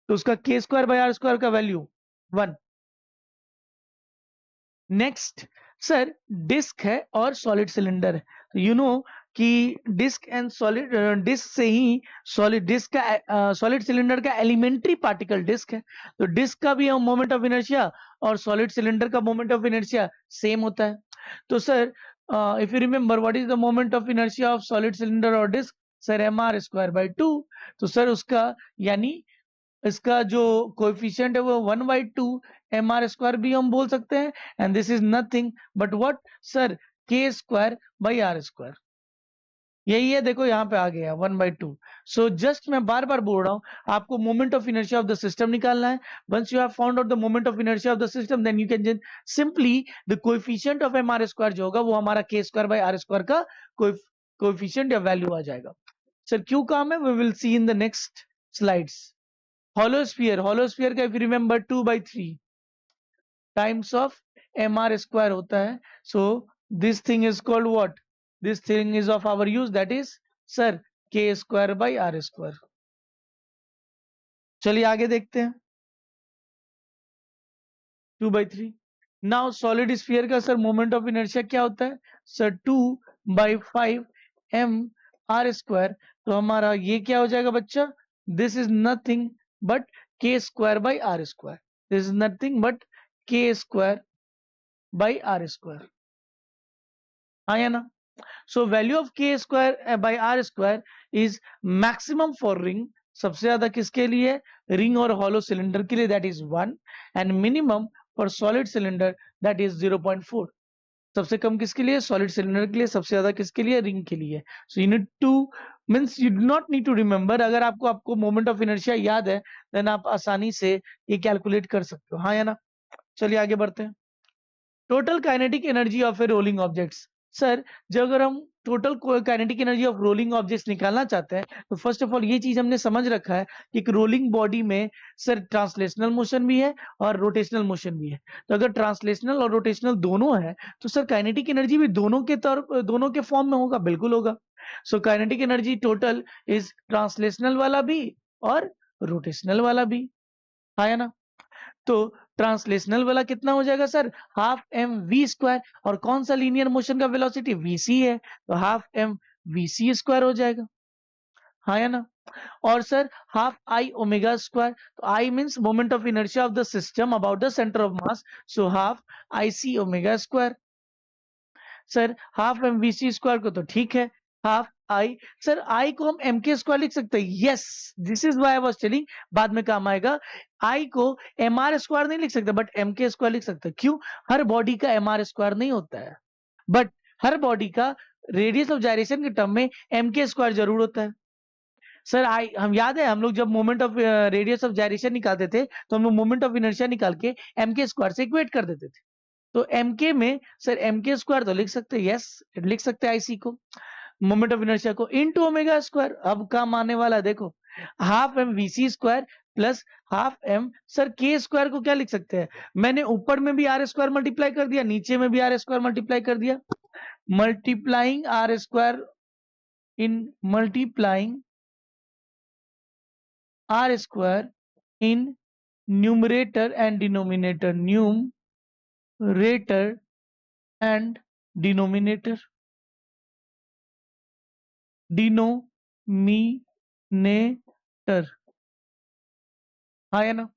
तो उसका के स्क्वायर बाय आर स्क्वायर का वैल्यू 1। नेक्स्ट सर डिस्क है और सॉलिड सिलेंडर है, तो यू नो कि डिस्क एंड सॉलिड, डिस्क से ही सॉलिड डिस्क का सॉलिड सिलेंडर का एलिमेंट्री पार्टिकल डिस्क है, तो डिस्क का भी मोमेंट ऑफ इनर्शिया और सॉलिड सिलेंडर का मोमेंट ऑफ इनर्शिया सेम होता है। तो sir if you remember what is the moment of inertia of solid cylinder और disc, sir M R square by 2। तो सर उसका यानी इसका जो कोएफिशिएंट है वो 1/2 एम आर स्क्वायर भी हम बोल सकते हैं, and this is nothing but what sir K square by are square, यही है, देखो यहाँ पे आ गया 1/2। सो जस्ट मैं बार बार बोल रहा हूँ, आपको moment of inertia of the system निकालना है। Once you have found out the moment of inertia of the system, then you can simply the coefficient of M R square जो होगा वो हमारा K square by are square का coefficient या value आ जाएगा। सर क्यों काम है, we will see in the next slides. hollow sphere का if you remember 2/3 times of mr square होता है, so this thing is called what, this thing is of our use, that is sir k square by r square। चलिए आगे देखते हैं 2/3। Now solid sphere का sir moment of inertia क्या होता है, सर 2/5 m r square, तो हमारा ये क्या हो जाएगा बच्चा, this is nothing but k square by r square, this is nothing but k square by r square, हाँ या ना। So value of K square by are square is maximum for ring, सबसे ज्यादा किसके लिए, रिंग और हॉलो सिलेंडर के लिए, that is 1, and minimum for solid cylinder that is 0.4। सबसे कम किसके लिए, सॉलिड सिलेंडर के लिए, सबसे ज्यादा किसके लिए, रिंग के लिए। So you need to means you do not need to remember, अगर आपको मोमेंट ऑफ इनर्शिया याद है देन आप आसानी से ये कैलकुलेट कर सकते हो, हाँ या ना। चलिए आगे बढ़ते हैं। Total kinetic energy of A rolling objects, sir जो अगर हम total kinetic energy of rolling objects निकालना चाहते हैं तो फर्स्ट ऑफ ऑल ये चीज हमने समझ रखा है कि एक रोलिंग बॉडी में सर ट्रांसलेशनल मोशन भी है और रोटेशनल मोशन भी है, तो अगर ट्रांसलेशनल और रोटेशनल दोनों है तो सर काइनेटिक एनर्जी भी दोनों के फॉर्म में होगा, बिल्कुल होगा। सो kinetic energy total is translational वाला भी और रोटेशनल वाला भी, हाँ या ना। तो ट्रांसलेशनल वाला कितना हो जाएगा sir, half M we square, और कौन सा लीनियर मोशन का वेलोसिटी वीसी है, तो हाफ एम वीसी स्क्वायर हो जाएगा, हाँ या ना। और sir half I omega square, तो I means moment of inertia of the system about the centre of mass, so half I C omega square. Sir half M we C square को तो ठीक है, हाफ आई, सर आई को हम M के square लिख सकते हैं, yes this is why I was telling, बाद में काम आएगा। आई को एम आर स्क्वायर नहीं लिख सकते बट एम के स्क्वायर लिख सकते हैं, क्यों, हर बॉडी का एम आर स्क्वायर नहीं होता है, बट हर बॉडी का रेडियस ऑफ जायरेशन के टर्म में एम के स्क्वायर जरूर होता है। सर आई हम याद है हम लोग जब moment of radius of gyration निकालते थे तो हम लोग मोमेंट ऑफ इनर्शिया निकाल के एम के स्क्वायर से इक्वेट कर देते थे, तो एम के में सर एम के स्क्वायर तो लिख सकते हैं, यस लिख सकते हैं आईसी को, मोमेंट ऑफ इनर्शिया को इनटू ओमेगा स्क्वायर। अब काम आने वाला है, देखो half M VC square plus half M, sir K square को क्या लिख सकते हैं, मैंने ऊपर में भी आर स्क्वायर मल्टीप्लाई कर दिया, नीचे में भी आर स्क्वायर मल्टीप्लाई कर दिया, multiplying R square in multiplying R square in numerator and denominator, numerator and denominator, denominator, हाँ या ना,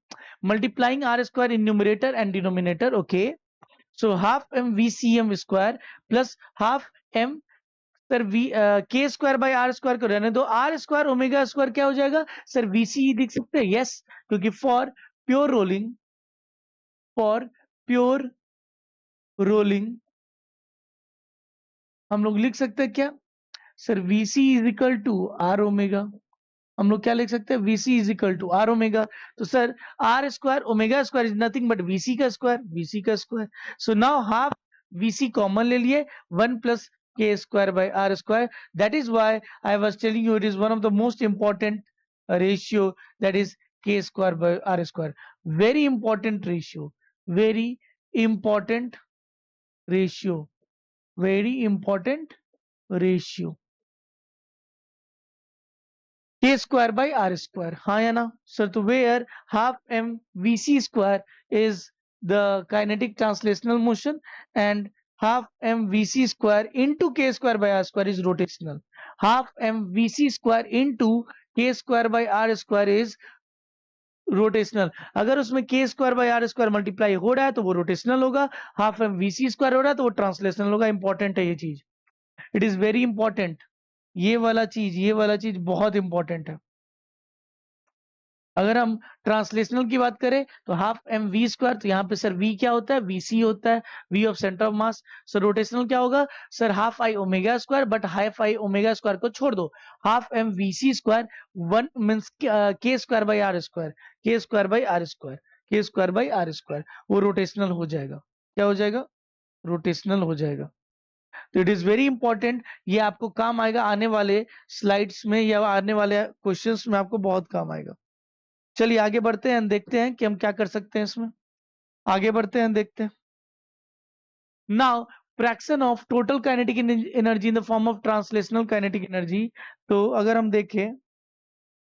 multiplying R square in numerator and denominator, okay. So half M we C M square plus half M, sir V K square by are square को रहने दो, are square omega square क्या हो जाएगा, sir V सी लिख सकते हैं, yes क्योंकि फॉर प्योर रोलिंग हम लोग लिख सकते हैं क्या, sir V C is equal to R omega, हम लोग क्या लिख सकते हैं, VC is equal to R omega, तो sir R square omega square is nothing but VC का square, so now half VC common ले लिए, 1 प्लस के square by are square, that is why I was telling you it is one of the most important ratio, that is K square by are square, very important ratio, very important ratio, very important ratio k square by r square, हाँ या ना sir? तो where half mvc square is the kinetic translational motion and half mvc square into k square by r square is rotational. Half mvc square into k square by r square is rotational. अगर उसमें k square by r square multiply हो रहा है तो वो rotational होगा, half M VC square हो रहा है तो वो ट्रांसलेशनल होगा। इंपॉर्टेंट है ये चीज, इट इज वेरी इंपॉर्टेंट। ये वाला चीज बहुत इंपॉर्टेंट है। अगर हम ट्रांसलेशनल की बात करें तो हाफ एम वी स्क्वायर, तो यहाँ पे सर वी क्या होता है? वी सी होता है, V of centre of mass. Sir rotational क्या होगा sir? Half I omega square, but half I omega square को छोड़ दो, half M we C square, one means K square by are square, K square by are square, K square by are square, वो rotational हो जाएगा। क्या हो जाएगा? Rotational हो जाएगा। तो इट इज वेरी इंपॉर्टेंट, ये आपको काम आएगा आने वाले स्लाइड्स में या आने वाले क्वेश्चंस में, आपको बहुत काम आएगा। चलिए आगे बढ़ते हैं, देखते हैं कि हम क्या कर सकते हैं इसमें। आगे बढ़ते हैं, देखते हैं। Now fraction of total kinetic energy in the form of translational kinetic energy. तो अगर हम देखें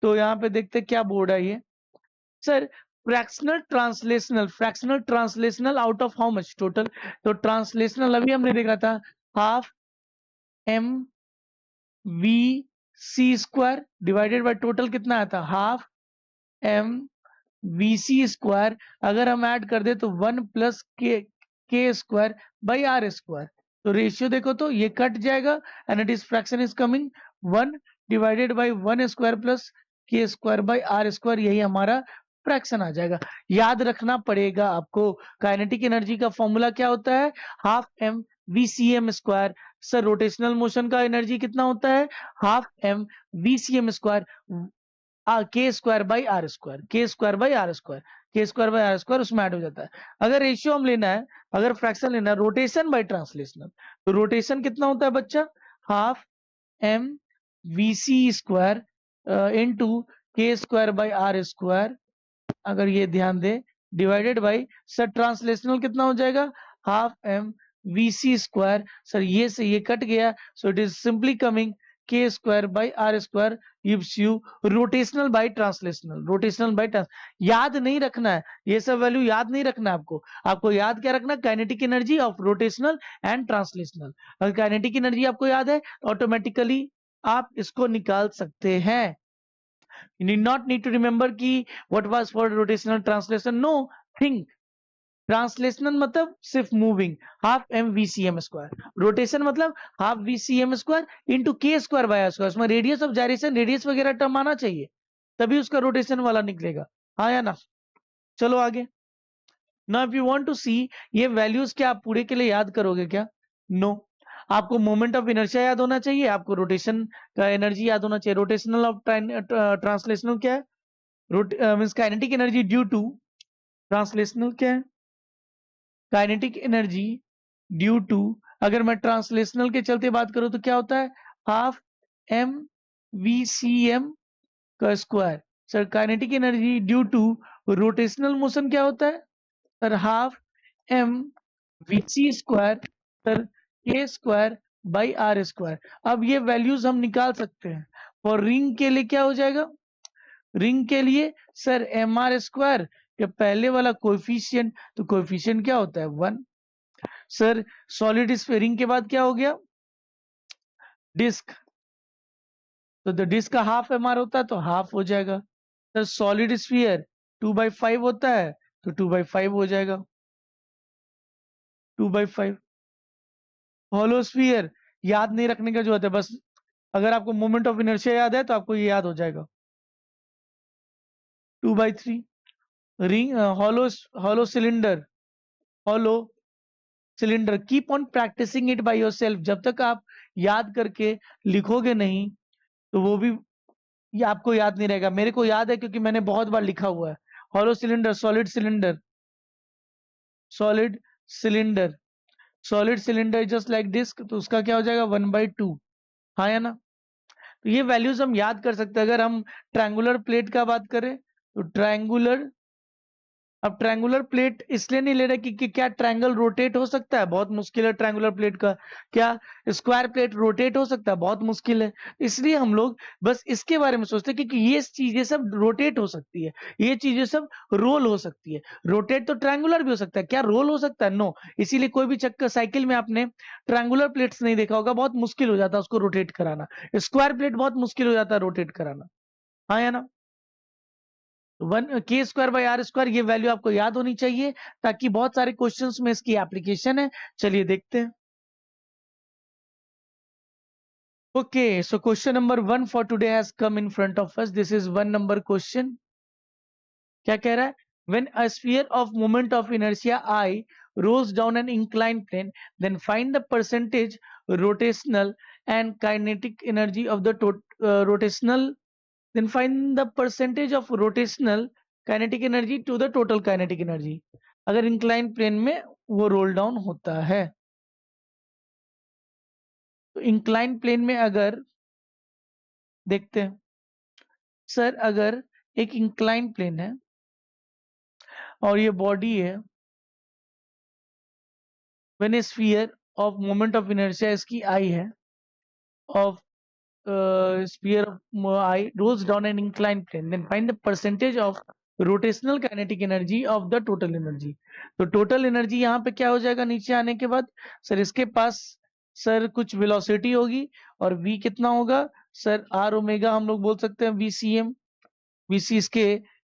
तो यहाँ पे देखते हैं क्या बोर्ड है ये sir. Fractional translational out of how much total? तो ट्रांसलेशनल अभी हमने देखा था half M we C square divided by total कितना आया था? Half M VC square. अगर हम ऐड कर दे तो 1 प्लस के स्क्वायर बाई आर स्क्वायर। तो रेशियो देखो तो ये कट जाएगा and it is fraction is coming 1 divided by 1 square plus के स्क्वायर बाई आर स्क्वायर, यही हमारा फ्रैक्शन आ जाएगा। याद रखना पड़ेगा आपको, काइनेटिक एनर्जी का फॉर्मूला क्या होता है? Half M we C M square. Sir rotational motion का एनर्जी कितना होता है? Half M we C M square K square by are square, K square by are square, K square by are square उसमें add हो जाता है। अगर ratio हम लेना है, अगर फ्रैक्शन लेना है रोटेशन बाई ट्रांसलेशनल, तो रोटेशन कितना होता है बच्चा? Half M we C square into K square by are square, अगर ये ध्यान दे, डिवाइडेड बाई सर ट्रांसलेशनल कितना हो जाएगा? Half M we C square. Sir ये से ये कट गया, so it is simply coming K square by are square gives you rotational by translational, rotational by trans. याद नहीं रखना है ये सब वैल्यू, याद नहीं रखना है आपको। आपको याद क्या रखना? Kinetic energy of rotational and translational. अगर काइनेटिक एनर्जी आपको याद है ऑटोमेटिकली आप इसको निकाल सकते हैं। You need not need to remember कि what was for rotational translation. No, think. Translational मतलब सिर्फ moving, half M we C M square. Rotation मतलब half V C M square into K square by square. उसमें radius of gyration, radius वगैरह term आना चाहिए, तभी उसका rotation वाला निकलेगा, हाँ या ना? चलो आगे। Now if you want to see ये वैल्यूज, क्या आप पूरे के लिए याद करोगे क्या? नो आपको मोमेंट ऑफ इनर्शिया याद होना चाहिए, आपको रोटेशन का एनर्जी याद होना चाहिए। रोटेशनल ऑफ ट्रांसलेशनल क्या है? Means kinetic energy due to, translational क्या है? Kinetic energy due to. अगर मैं ट्रांसलेशनल के चलते बात करूं तो क्या होता है? Half M we C M का square. Sir kinetic energy due to rotational motion क्या होता है? Sir half M we C square, sir K square by are square. अब ये वैल्यूज हम निकाल सकते हैं। और रिंग के लिए क्या हो जाएगा? रिंग के लिए सर एम आर स्क्वायर या पहले वाला कोएफिशिएंट, तो कोएफिशिएंट क्या होता है? 1। सर सॉलिड स्फीयरिंग के बाद क्या हो गया? डिस्क, तो द डिस्क का हाफ एम आर होता है तो हाफ हो जाएगा। सर सॉलिड स्फीयर 2/5 होता है तो 2/5 हो जाएगा, 2/5। हॉलो स्फीयर याद नहीं रखने का जरूरत है, बस अगर आपको मोमेंट ऑफ इनर्शिया याद है तो आपको ये याद हो जाएगा, 2/3। Ring hollow, hollow cylinder, hollow cylinder, keep on practising it by yourself. जब तक आप याद करके लिखोगे नहीं तो वो भी ये आपको याद नहीं रहेगा। मेरे को याद है क्योंकि मैंने बहुत बार लिखा हुआ है। Hollow cylinder, solid cylinder, solid cylinder, solid cylinder just like disc, तो उसका क्या हो जाएगा? 1/2, हाँ या ना? तो ये वैल्यूज हम याद कर सकते हैं। अगर हम ट्रायंगुलर प्लेट का बात करें तो ट्रायंगुलर अब ट्रायंगुलर प्लेट इसलिए नहीं ले रहे कि क्या ट्रायंगल रोटेट हो सकता है, बहुत मुश्किल है ट्रायंगुलर प्लेट का। क्या स्क्वायर प्लेट रोटेट हो सकता है, बहुत मुश्किल है। इसलिए हम लोग बस इसके बारे में सोचते हैं कि ये चीजें सब रोटेट हो सकती है, ये चीजें सब रोल हो सकती है। रोटेट तो ट्रायंगुलर भी हो सकता है, क्या रोल हो सकता है? नो। इसीलिए कोई भी चक्कर साइकिल में आपने ट्रायंगुलर प्लेट्स नहीं देखा होगा, बहुत मुश्किल हो जाता है उसको रोटेट कराना। स्क्वायर प्लेट बहुत मुश्किल हो जाता है रोटेट कराना। हाँ या ना? वन के स्क्वायर बाई आर स्क्वायर, ये वैल्यू आपको याद होनी चाहिए, ताकि बहुत सारे क्वेश्चंस में इसकी एप्लीकेशन है। चलिए देखते हैं। Okay, so question number 1 for today has come in front of us. This is 1 number question. क्या कह रहा है? When a sphere of moment of inertia I rolls down an inclined plane, then find the percentage rotational and kinetic energy of the rotational, then find the percentage of rotational kinetic energy to the total kinetic energy। अगर incline plane में वो roll down होता है, तो incline plane में अगर देखते हैं, सर अगर एक इंक्लाइन प्लेन है और ये बॉडी है, when A sphere of moment of inertia इसकी आई है, of sphere of I rolls down an inclined plane, then find the percentage of rotational kinetic energy of the total energy। तो total energy यहाँ पे क्या हो जाएगा नीचे आने के बाद? सर इसके पास सर कुछ वेलोसिटी होगी, और v कितना होगा? सर r ओमेगा हम लोग बोल सकते हैं vcm। vc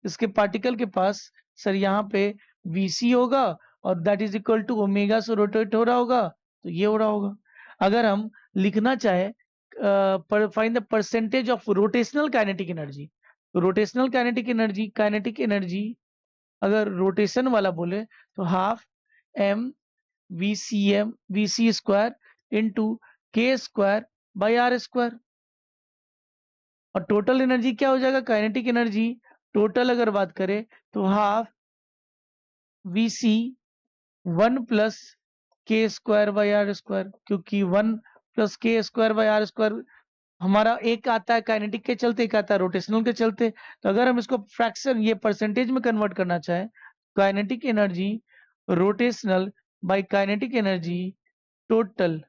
इसके पार्टिकल के पास सर यहाँ पे vc होगा, और that is equal to omega से रोटेट हो रहा होगा, तो ये हो रहा होगा। अगर हम लिखना चाहे find the percentage of rotational kinetic energy, तो रोटेशनल काइनेटिक एनर्जी अगर रोटेशन वाला बोले तो half M we C square into K square by are square. और टोटल एनर्जी क्या हो जाएगा? काइनेटिक एनर्जी टोटल अगर बात करें तो half V C 1 + K square by are square, क्योंकि 1 + K square by are square हमारा एक आता है काइनेटिक के चलते, एक आता है रोटेशनल के चलते। तो अगर हम इसको फ्रैक्शन ये परसेंटेज में कन्वर्ट करना चाहें, kinetic energy rotational by kinetic energy total,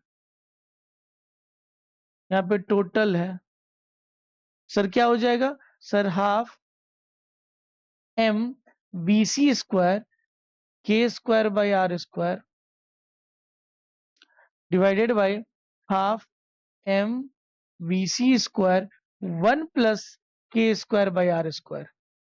यहाँ पे टोटल है सर, क्या हो जाएगा? Sir half M we C square K square by are square divided by half M we C square 1 + K square by are square.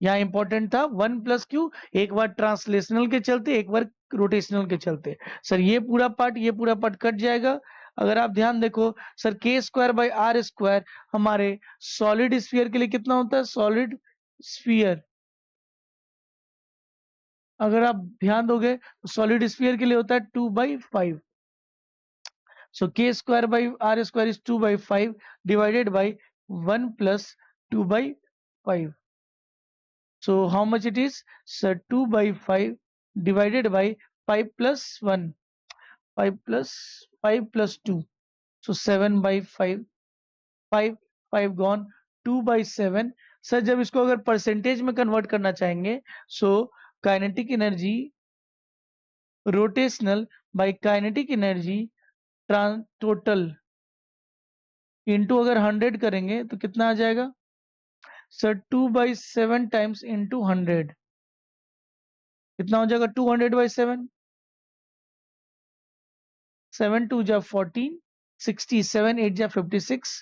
यहाँ important था 1 + Q, एक बार translational के चलते, एक बार रोटेशनल के चलते। सर ये पूरा पार्ट कट जाएगा। अगर आप ध्यान देखो sir, K square by are square हमारे सॉलिड स्फीयर के लिए कितना होता है? सॉलिड स्फीयर अगर आप ध्यान दोगे तो सॉलिड स्फीयर के लिए होता है 2/5। So k square by r square is 2/5 divided by 1 + 2/5. So how much it is? So 2/5 divided by 5 + 1, 5 + 5 + 2. So 7/5, 5 5 gone, 2/7। सर जब इसको अगर परसेंटेज में कन्वर्ट करना चाहेंगे, so kinetic energy rotational by kinetic energy total into अगर 100 करेंगे तो कितना आ जाएगा? सर 2/7 टाइम्स इंटू 100 कितना हो जाएगा? 200/7, 7 2 जा 14, 60, 7 8 जा 56,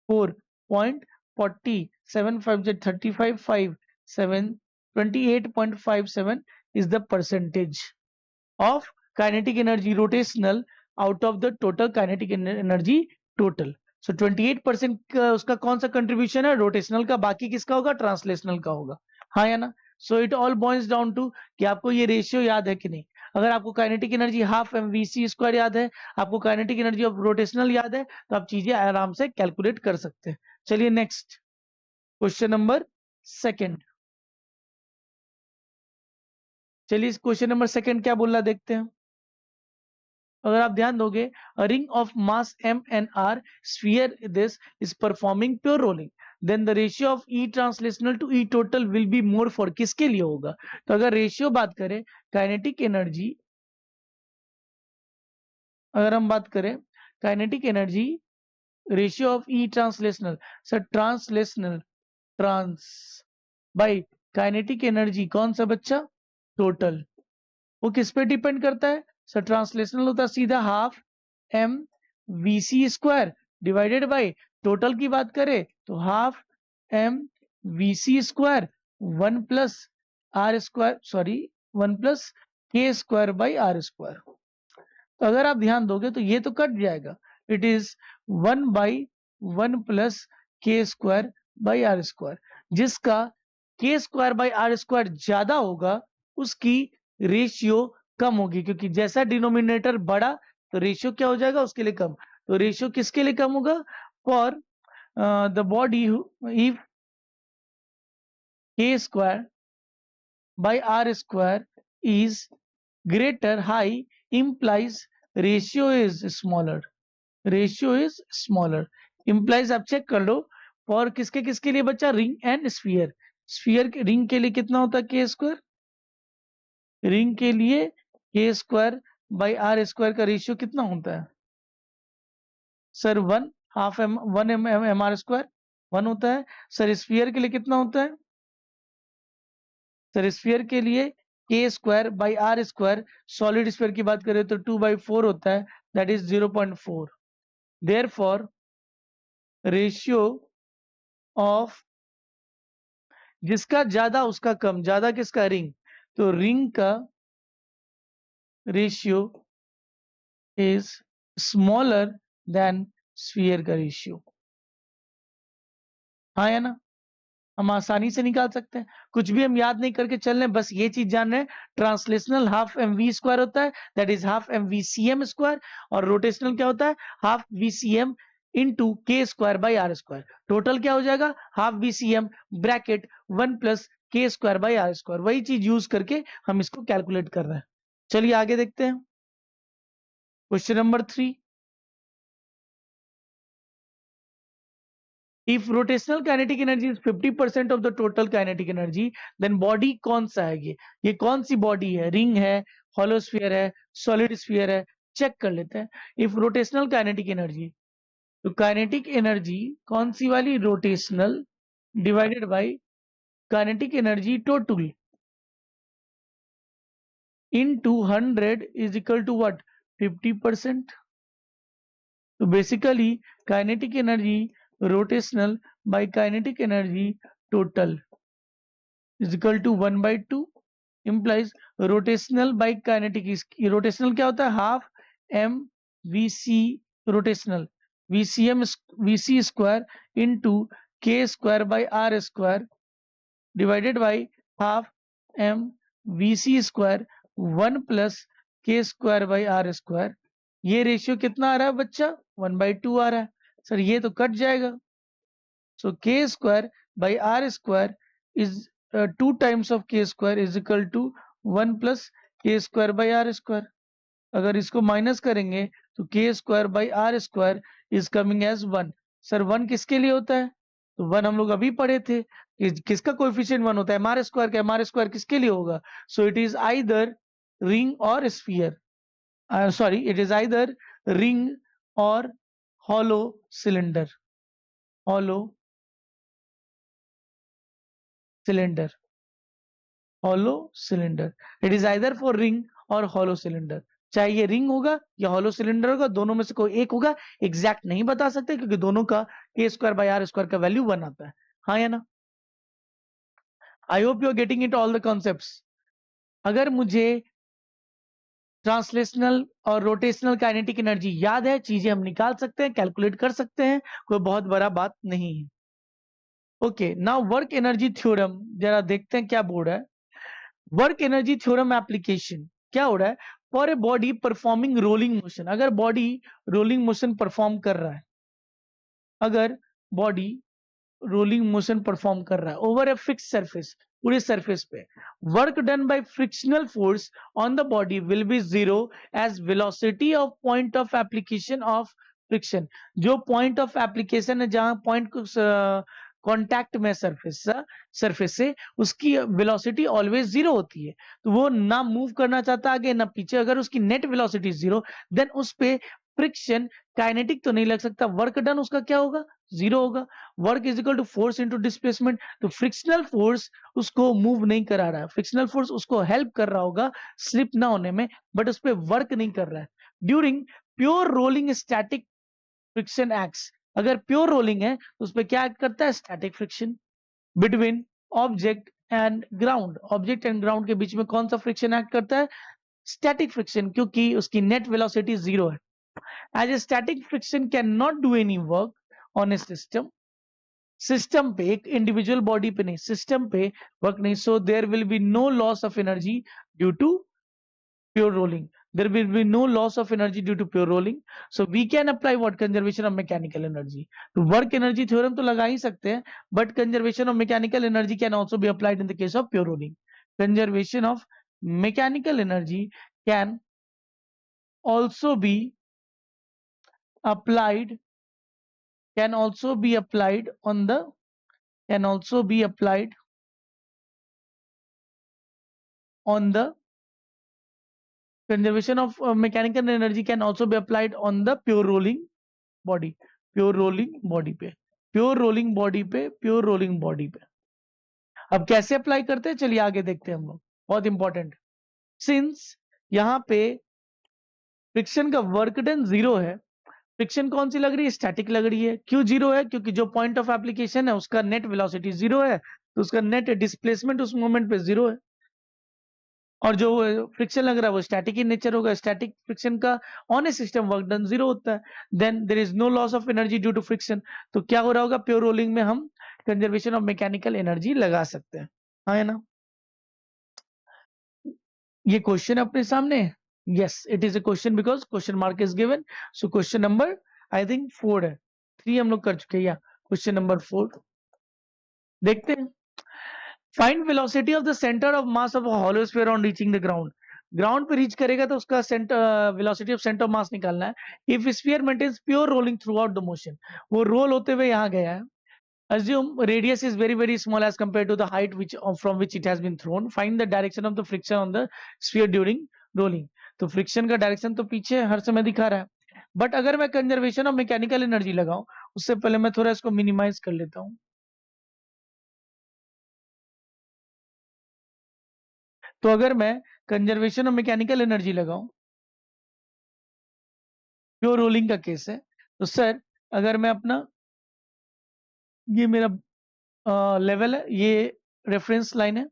4.40, 7 5 जा 35, 5 7 28.57 is the percentage of kinetic energy rotational out of the total kinetic energy total। सो 28% का उसका कौन सा कंट्रीब्यूशन है? रोटेशनल का। बाकी किसका होगा? ट्रांसलेशनल का होगा। हाँ या ना? So it all boils down to कि आपको ये रेशियो याद है कि नहीं। अगर आपको kinetic energy half M we C square याद है, आपको काइनेटिक एनर्जी ऑफ रोटेशनल याद है, तो आप चीजें आराम से कैलकुलेट कर सकते हैं। चलिए नेक्स्ट क्वेश्चन नंबर सेकेंड। चलिए इस क्वेश्चन नंबर सेकेंड क्या बोल रहा देखते हैं। अगर आप ध्यान दोगे, a ring of mass m and r sphere this is performing pure rolling, then the ratio of E translational to E total will be more for, किसके लिए होगा? तो अगर रेशियो बात करें काइनेटिक एनर्जी, अगर हम बात करें kinetic energy ratio of E translational, sir translational trans by kinetic energy कौन सा बच्चा? टोटल। वो किस पे डिपेंड करता है? सर ट्रांसलेशनल होता है सीधा half M we C square divided by total की बात करें तो half M we C square 1 plus R square, sorry 1 plus के स्क्वायर बाई आर स्क्वायर। तो अगर आप ध्यान दोगे तो ये तो कट जाएगा, इट इज 1 बाई 1 प्लस के स्क्वायर बाई आर स्क्वायर। जिसका के स्क्वायर बाई आर स्क्वायर ज्यादा होगा उसकी रेशियो कम होगी, क्योंकि जैसा डिनोमिनेटर बढ़ा तो रेशियो क्या हो जाएगा? उसके लिए कम। तो रेशियो किसके लिए कम होगा? For the body if K square by are square is greater, high implies ratio is smaller, ratio is smaller implies, आप चेक कर लो फॉर किसके किसके लिए बच्चा? Ring and sphere. स्फीयर के रिंग के लिए कितना होता है? के स्क्वायर। रिंग के लिए K square by are square का रेशियो कितना होता है? Sir 1 half M 1 M R square 1 होता है। सर स्फीयर के लिए कितना होता है? सर स्फीयर के लिए K square by are square, solid sphere की बात करें तो 2/4 होता है, that is 0.4। Therefore ratio of, जिसका ज्यादा उसका कम, ज्यादा किसका? रिंग। तो रिंग का ratio is smaller than sphere का रेशियो। हाँ या ना? हम आसानी से निकाल सकते हैं, कुछ भी हम याद नहीं करके चल रहे, बस ये चीज जान रहे हैं translational half M we square होता है, that is half M we C M square, और रोटेशनल क्या होता है? Half V C M into K square by are square. Total क्या हो जाएगा? हाफ वी सी एम ब्रैकेट 1 प्लस के स्क्वायर बाई आर स्क्वायर। वही चीज यूज करके हम इसको कैलकुलेट कर रहे हैं। चलिए आगे देखते हैं question number 3। If rotational kinetic energy is 50% of the total kinetic energy, then body कौन सा है? ये कौन सी बॉडी है? रिंग है, हॉलो स्फीयर है, सॉलिड स्फीयर है? चेक कर लेते हैं। इफ रोटेशनल काइनेटिक एनर्जी, तो काइनेटिक एनर्जी कौन सी वाली? Rotational divided by kinetic energy total into 100 is equal to what? 50%। तो basically kinetic energy rotational by kinetic energy total is equal to 1/2 implies rotational by kinetic is rotational क्या होता है? Half M we C rotational V C square into K square by are square divided by half M we C square 1 plus के square by are square. ये ratio कितना आ रहा है बच्चा? 1/2 आ रहा है। सर ये तो कट जाएगा, so k square by r square is 2 times of k square is equal to 1 plus k square by r square। अगर इसको माइनस करेंगे तो k square by r square is coming as 1। Sir 1 किसके लिए होता है? तो 1 हम लोग अभी पढ़े थे कि किसका कोएफिशिएंट 1 होता है? mr स्क्वायर का। mr स्क्वायर किसके लिए होगा? So it is either ring or sphere, sorry it is either ring or hollow cylinder, hollow cylinder, hollow cylinder. It is either for ring or hollow cylinder. चाहे ये ring होगा या hollow cylinder होगा, दोनों में से कोई एक होगा। एग्जैक्ट नहीं बता सकते क्योंकि दोनों का K square by are square का वैल्यू 1 आता है। हाँ या ना? I hope you are getting it all the concepts. अगर मुझे ट्रांसलेशनल और रोटेशनल काइनेटिक एनर्जी याद है, चीजें हम निकाल सकते हैं, कैलकुलेट कर सकते हैं, कोई बहुत बड़ा बात नहीं है। Okay, now work energy theorem जरा देखते हैं क्या बोर्ड है। वर्क एनर्जी थ्योरम एप्लीकेशन क्या हो रहा है? For a body performing rolling motion, अगर बॉडी रोलिंग मोशन परफॉर्म कर रहा है, अगर बॉडी रोलिंग मोशन परफॉर्म कर रहा है ओवर ए फिक्स सरफेस, पूरे सरफेस पे, work done by frictional force on the body will be 0 as velocity of point of application of friction. जो पॉइंट ऑफ एप्लीकेशन है, जहां पॉइंट कांटेक्ट में surface से उसकी वेलोसिटी ऑलवेज जीरो होती है, तो वो ना मूव करना चाहता आगे ना पीछे। अगर उसकी नेट वेलोसिटी जीरो, देन उस पे फ्रिक्शन काइनेटिक तो नहीं लग सकता, वर्क डन उसका क्या होगा, जीरो होगा। Work is equal to force into displacement, तो फ्रिक्शनल फोर्स उसको मूव नहीं करा रहा है, फ्रिक्शनल फोर्स उसको हेल्प कर रहा होगा स्लिप ना होने में, बट उस पर वर्क नहीं कर रहा है। During pure rolling static friction acts, अगर प्योर रोलिंग है तो उस पर क्या एक्ट करता है, static friction. Between object and ground, object and ground के बीच में कौन सा फ्रिक्शन एक्ट करता है, स्टैटिक फ्रिक्शन, क्योंकि उसकी नेट वेलोसिटी जीरो है। As a static friction can not do any work on a system, system पे, एक इंडिविजुअल बॉडी पे नहीं, सिस्टम पे वर्क नहीं, so there will be no loss of energy due to pure rolling. There will be no loss of energy due to pure rolling. So we can apply what, conservation of mechanical energy. तो work energy theorem तो लगा ही सकते हैं, but conservation of mechanical energy can also be applied in the case of pure rolling. Conservation of mechanical energy can also be applied, can also be applied on the, can also be applied on the conservation of mechanical energy can also be applied on the pure rolling body, pure rolling body पे, pure rolling body पे, pure rolling body पे। अब कैसे apply करते हैं, चलिए आगे देखते हैं हम लोग, बहुत इंपॉर्टेंट। सिंस यहाँ पे फ्रिक्शन का वर्क डन जीरो है, फ्रिक्शन कौन सी लग रही है, स्टैटिक लग रही है। क्यों जीरो है, क्योंकि जो पॉइंट ऑफ एप्लीकेशन है उसका नेट वेलोसिटी जीरो है, तो उसका नेट डिस्प्लेसमेंट उस मोमेंट पे जीरो है। और जो फ्रिक्शन लग रहा है वो स्टैटिक इन नेचर होगा, स्टैटिक फ्रिक्शन का on a system work done zero होता है, then there is no loss of energy due to friction. तो क्या हो रहा होगा, प्योर रोलिंग में हम कंजर्वेशन ऑफ मैकेनिकल एनर्जी लगा सकते हैं, हाँ है ना। ये क्वेश्चन अपने सामने, yes it is A question because question mark is given. So question number I think 4 है, 3 हम लोग कर चुके हैं, या क्वेश्चन नंबर 4 देखते हैं। Find velocity of the centre of mass of a hollow sphere on reaching the ground, ground पे रीच करेगा तो उसका centre velocity of centre of mass निकालना है। If sphere maintains pure rolling throughout the motion, वो roll होते हुए यहाँ गया है। assume radius is very small as compared to the height which from which it has been thrown. Find the direction of the friction on the sphere during rolling. तो friction का direction तो पीछे हर समय दिखा रहा है, बट अगर मैं कंजर्वेशन ऑफ मैकेनिकल एनर्जी लगाऊं उससे पहले मैं थोड़ा इसको मिनिमाइज कर लेता हूं। तो अगर मैं कंजर्वेशन ऑफ मैकेनिकल एनर्जी लगाऊं, प्योर रोलिंग का केस है, तो सर अगर मैं अपना, ये मेरा लेवल है, ये रेफरेंस लाइन है,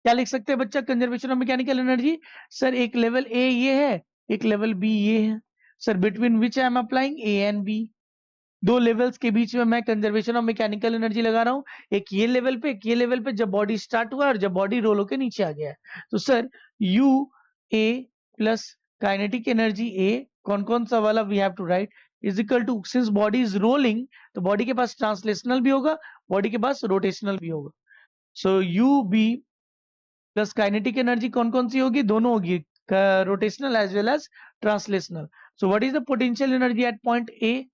क्या लिख सकते हैं बच्चा, conservation of mechanical energy. Sir एक लेवल ए ये है, एक लेवल बी ये है, sir between which I am applying A and B, दो लेवल्स के बीच में मैं कंजर्वेशन ऑफ मैकेनिकल एनर्जी लगा रहा हूं, एक ये लेवल पे, एक ये लेवल पे, जब बॉडी स्टार्ट हुआ और जब बॉडी रोल होकर नीचे आ गया है। तो sir U A plus kinetic energy A, कौन कौन सा वाला we have to write, is equal to, since body is rolling तो बॉडी के पास ट्रांसलेशनल भी होगा, बॉडी के पास रोटेशनल भी होगा। So U B plus kinetic energy कौन कौन सी होगी, दोनों होगी, rotational as well as translational. So what is the potential energy at point A,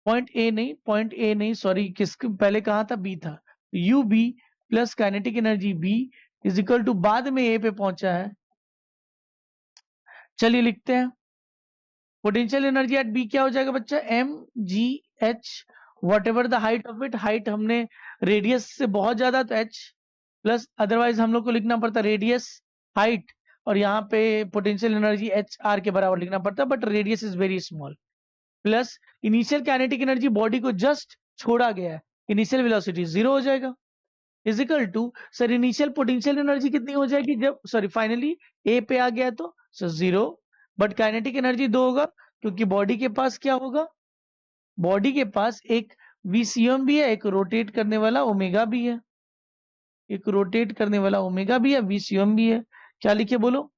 point A नहीं सॉरी, किसके पहले कहा था, बी था, U B plus kinetic energy B is equal to, बाद में ए पे पहुंचा है, चलिए लिखते हैं। पोटेंशियल एनर्जी एट बी क्या हो जाएगा बच्चा, M G H, whatever the height of it, height हमने रेडियस से बहुत ज्यादा तो एच, प्लस अदरवाइज हम लोग को लिखना पड़ता रेडियस हाइट, और यहाँ पे पोटेंशियल एनर्जी एच आर के बराबर लिखना पड़ता, but radius is very small, plus initial kinetic energy, body को जस्ट छोड़ा गया है, इनिशियल वेलोसिटी जीरो हो जाएगा, is equal to, sir initial potential energy कितनी हो जाएगी, जब सॉरी फाइनली ए पे आ गया तो sir zero, but kinetic energy दो होगा, क्योंकि बॉडी के पास क्या होगा, बॉडी के पास एक वीसीएम भी है, एक रोटेट करने वाला ओमेगा भी है, एक रोटेट करने वाला ओमेगा भी है, वीसीएम भी है, क्या लिखे बोलो,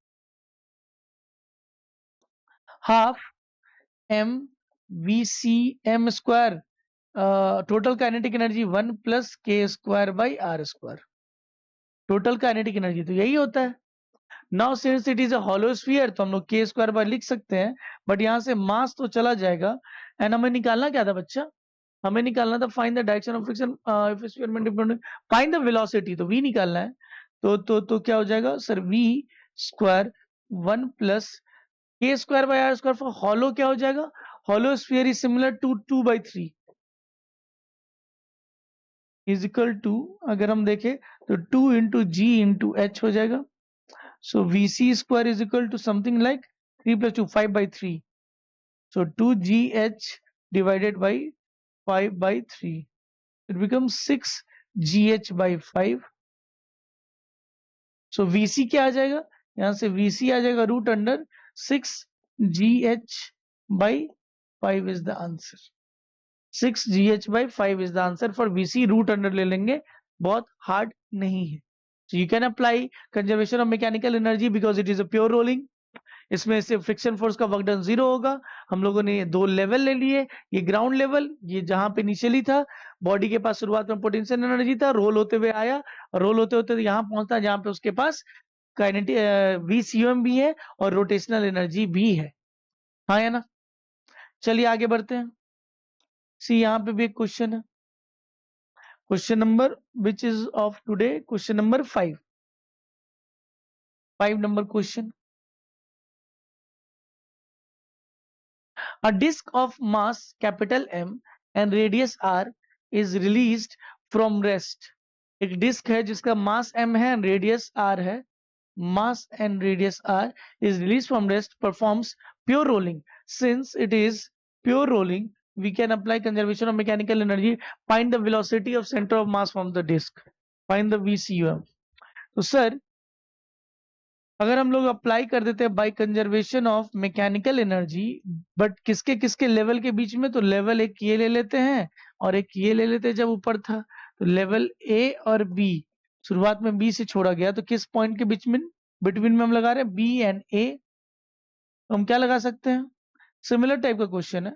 half M we C M square, total kinetic energy 1 plus के square by are square, total kinetic energy तो यही होता है। Now since it is a hollow sphere तो हम लोग के स्क्वायर बाय लिख सकते हैं, बट यहाँ से मास तो चला जाएगा, एंड हमें निकालना क्या था बच्चा, हमें निकालना था find the direction of friction if sphere find the velocity, तो v निकालना है। तो क्या हो जाएगा sir, v square 1 plus k square by r square for hollow क्या हो जाएगा, hollow sphere is similar to 2/3 is equal to, अगर हम देखें तो 2 इंटू जी इंटू एच हो जाएगा। So V C square is equal to something like 3 + 2 5/3, so 2gh divided by 5/3, it becomes 6gh/5। so vc क्या आ जाएगा, यहां से vc आ जाएगा √6gh/5 is the answer. 6gh/5 is the answer for vc, root under ले लेंगे, बहुत हार्ड नहीं है। so you can apply conservation of mechanical energy because it is a pure rolling। इसमें से फ्रिक्शन फोर्स का वर्क डन 0 होगा। हम लोगों ने ये 2 लेवल ले लिए, ये ग्राउंड लेवल, ये जहां पे इनिशियली था, बॉडी के पास शुरुआत में पोटेंशियल एनर्जी था, रोल होते हुए आया, रोल होते होते यहाँ पहुंचता जहां पे उसके पास काइनेटिक VCUM भी है और रोटेशनल एनर्जी भी है। हाँ या ना? चलिए आगे बढ़ते हैं। सी यहाँ पे भी एक क्वेश्चन है, question number which is of today, question number 5 number question. A disk of mass capital M and radius R is released from rest। एक डिस्क है जिसका मास m है and radius R है, mass and radius R is released from rest, performs pure rolling। Since it is pure rolling, we can apply conservation of mechanical energy, find the velocity of center of mass from the disk, find the VCUM। तो sir अगर हम लोग apply कर देते हैं by conservation of mechanical energy, but किसके किसके level के बीच में, तो लेवल एक ये ले लेते हैं और एक ये ले लेते हैं जब ऊपर था, तो लेवल ए और बी, शुरुआत में बी से छोड़ा गया, तो किस पॉइंट के बीच में, बिटवीन में हम लगा रहे हैं बी एंड ए, तो हम क्या लगा सकते हैं, सिमिलर टाइप का क्वेश्चन है।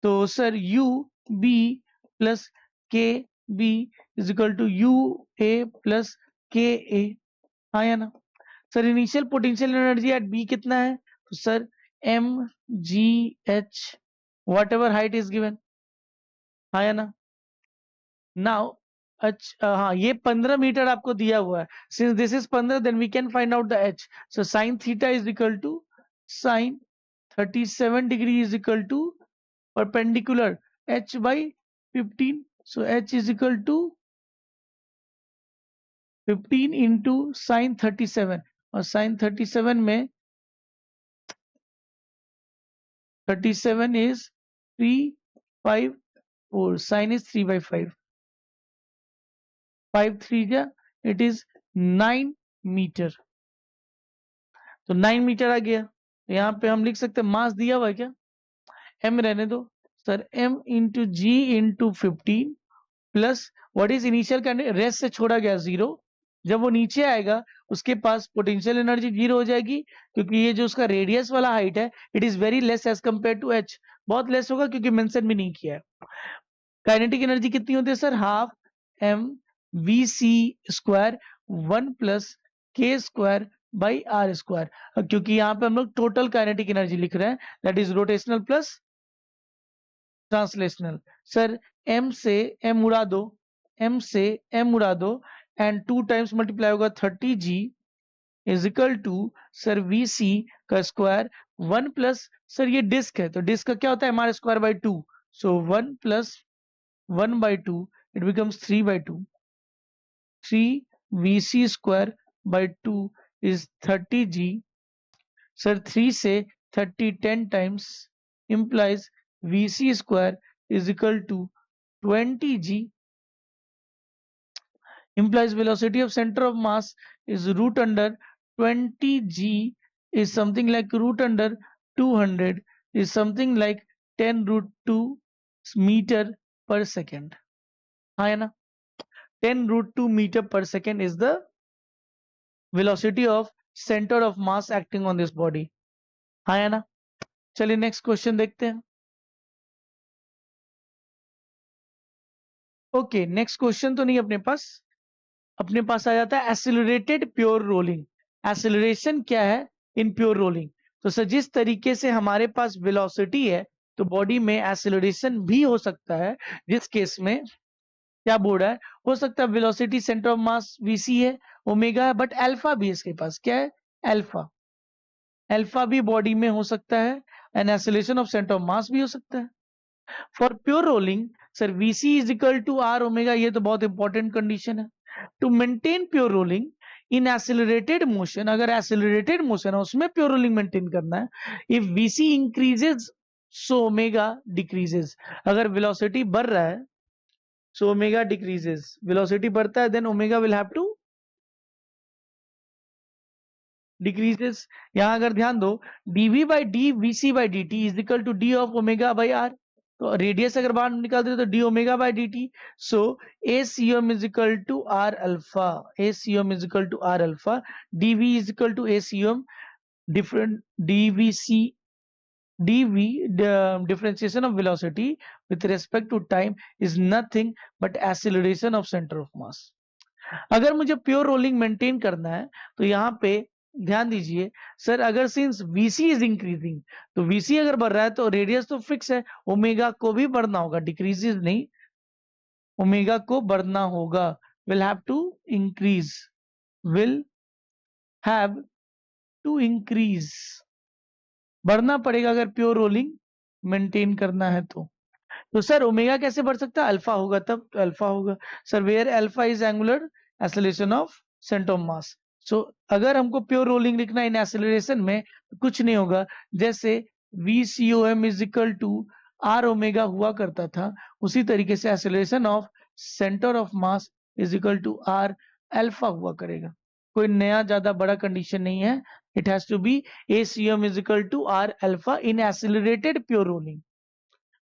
तो sir U B plus K B is equal to U A plus K A, हाँ या ना? Sir initial potential energy at B कितना है, तो sir M G H whatever height is given, हाँ या ना? नाउ अच्छा हाँ, ये 15 मीटर आपको दिया हुआ है, since this is 15 then we can find out the H. So sine theta is equal to sine 37 degree is equal to perpendicular h by 15, so h is equal to 15 into sine 37, और sign 37 में 37 is 3/5, sin is 3/5, 5 3 जा, it is 9 metre, तो 9 metre आ गया। यहाँ पे हम लिख सकते हैं मास दिया हुआ है क्या, m रहने दो sir, m into G into 15 plus what is initial candidate, rest से छोड़ा गया 0, जब वो नीचे आएगा उसके पास पोटेंशियल एनर्जी 0 हो जाएगी, क्योंकि ये जो उसका रेडियस वाला हाइट है it is very less as compare to h, बहुत लेस होगा क्योंकि मेंशन भी नहीं किया है। काइनेटिक एनर्जी कितनी होती है sir, half m V C square 1 plus के स्क्वायर बाई आर स्क्वायर, क्योंकि यहाँ पे हम लोग टोटल काइनेटिक एनर्जी लिख रहे हैं, that is rotational plus translational. Sir m से m उड़ा दो, m से m उड़ा दो, एंड 2 टाइम्स मल्टीप्लाई होगा 30g is equal to sir vc का स्क्वायर 1 प्लस, सर ये डिस्क है तो डिस्क का क्या होता है mr square by 2, so 1 plus 1/2 it becomes 3/2, 3 vc square by 2 is 30g, sir 3 से 30 10 times implies vc square is equal to 20g, implies velocity of center of mass is root under 20g is something like root under 200 is something like 10√2 meter per second, हाँ है ना? 10√2 meter per second is the velocity of center of mass acting on this body, हाँ है ना? चलिए next question देखते हैं। Okay next question तो नहीं अपने पास आ जाता है एक्सिलरेटेड प्योर रोलिंग। एक्सिलरेशन क्या है इन प्योर रोलिंग, तो सर जिस तरीके से हमारे पास वेलोसिटी है, तो बॉडी में एक्सेलरेशन भी हो सकता है, जिस केस में क्या बोल रहा है, हो सकता है velocity centre of mass VC है, ओमेगा है, बट अल्फा भी इसके पास क्या है, अल्फा। अल्फा भी बॉडी में हो सकता है, and acceleration of centre of mass भी हो सकता है। For pure rolling sir VC is equal to R omega, ये तो बहुत इंपॉर्टेंट कंडीशन है। To maintain pure rolling in accelerated motion, अगर एक्सेलरेटेड मोशन है उसमें प्योर रोलिंग मेंटेन करना है, if VC increases so omega decreases, अगर वेलोसिटी बढ़ रहा है सो ओमेगा डिक्रीजेज, वेलोसिटी बढ़ता है then omega will have to decreases. यहां अगर ध्यान दो dv by D VC by D T is equal to D of omega by R, तो रेडियस अगर बाहर निकालते हैं तो D omega by D T, so A C M is equal to are alpha, A C M is equal to are alpha, DV is equal to A C M, different DVC dv, the differentiation of velocity with respect to time is nothing but acceleration of center of mass। अगर मुझे pure rolling maintain करना है तो यहाँ पे ध्यान दीजिए sir, अगर सिंस वीसी इज इंक्रीजिंग, तो वीसी अगर बढ़ रहा है तो रेडियस तो फिक्स है, ओमेगा को भी बढ़ना होगा, डिक्रीजेस नहीं, ओमेगा को बढ़ना होगा, will have to increase, will have to increase, बढ़ना पड़ेगा अगर प्योर रोलिंग मेंटेन करना है तो सर ओमेगा कैसे बढ़ सकता है, अल्फा होगा तब, तो अल्फा होगा sir, where alpha is angular acceleration of centre of mass. So अगर हमको प्योर रोलिंग लिखना है इन एक्सेलरेशन में तो कुछ नहीं होगा, जैसे V C O M is equal to R omega हुआ करता था, उसी तरीके से acceleration of centre of mass is equal to are alpha हुआ करेगा। कोई नया ज्यादा बड़ा कंडीशन नहीं है, it has to be A C M is equal to are alpha in accelerated pure rolling.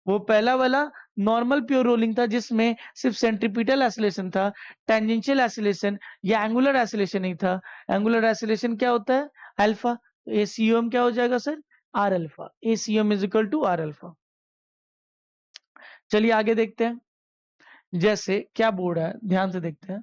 वो पहला वाला नॉर्मल प्योर रोलिंग था जिसमें सिर्फ सेंट्रीपिटल एसिलेशन था, टेंजेंशियल एसिलेशन या एंगुलर एसिलेशन नहीं था। एंगुलर एसिलेशन क्या होता है, अल्फा, एसीएम क्या हो जाएगा sir, R alpha, ACM is equal to are alpha. चलिए आगे देखते हैं, जैसे क्या बोल रहा है ध्यान से देखते हैं।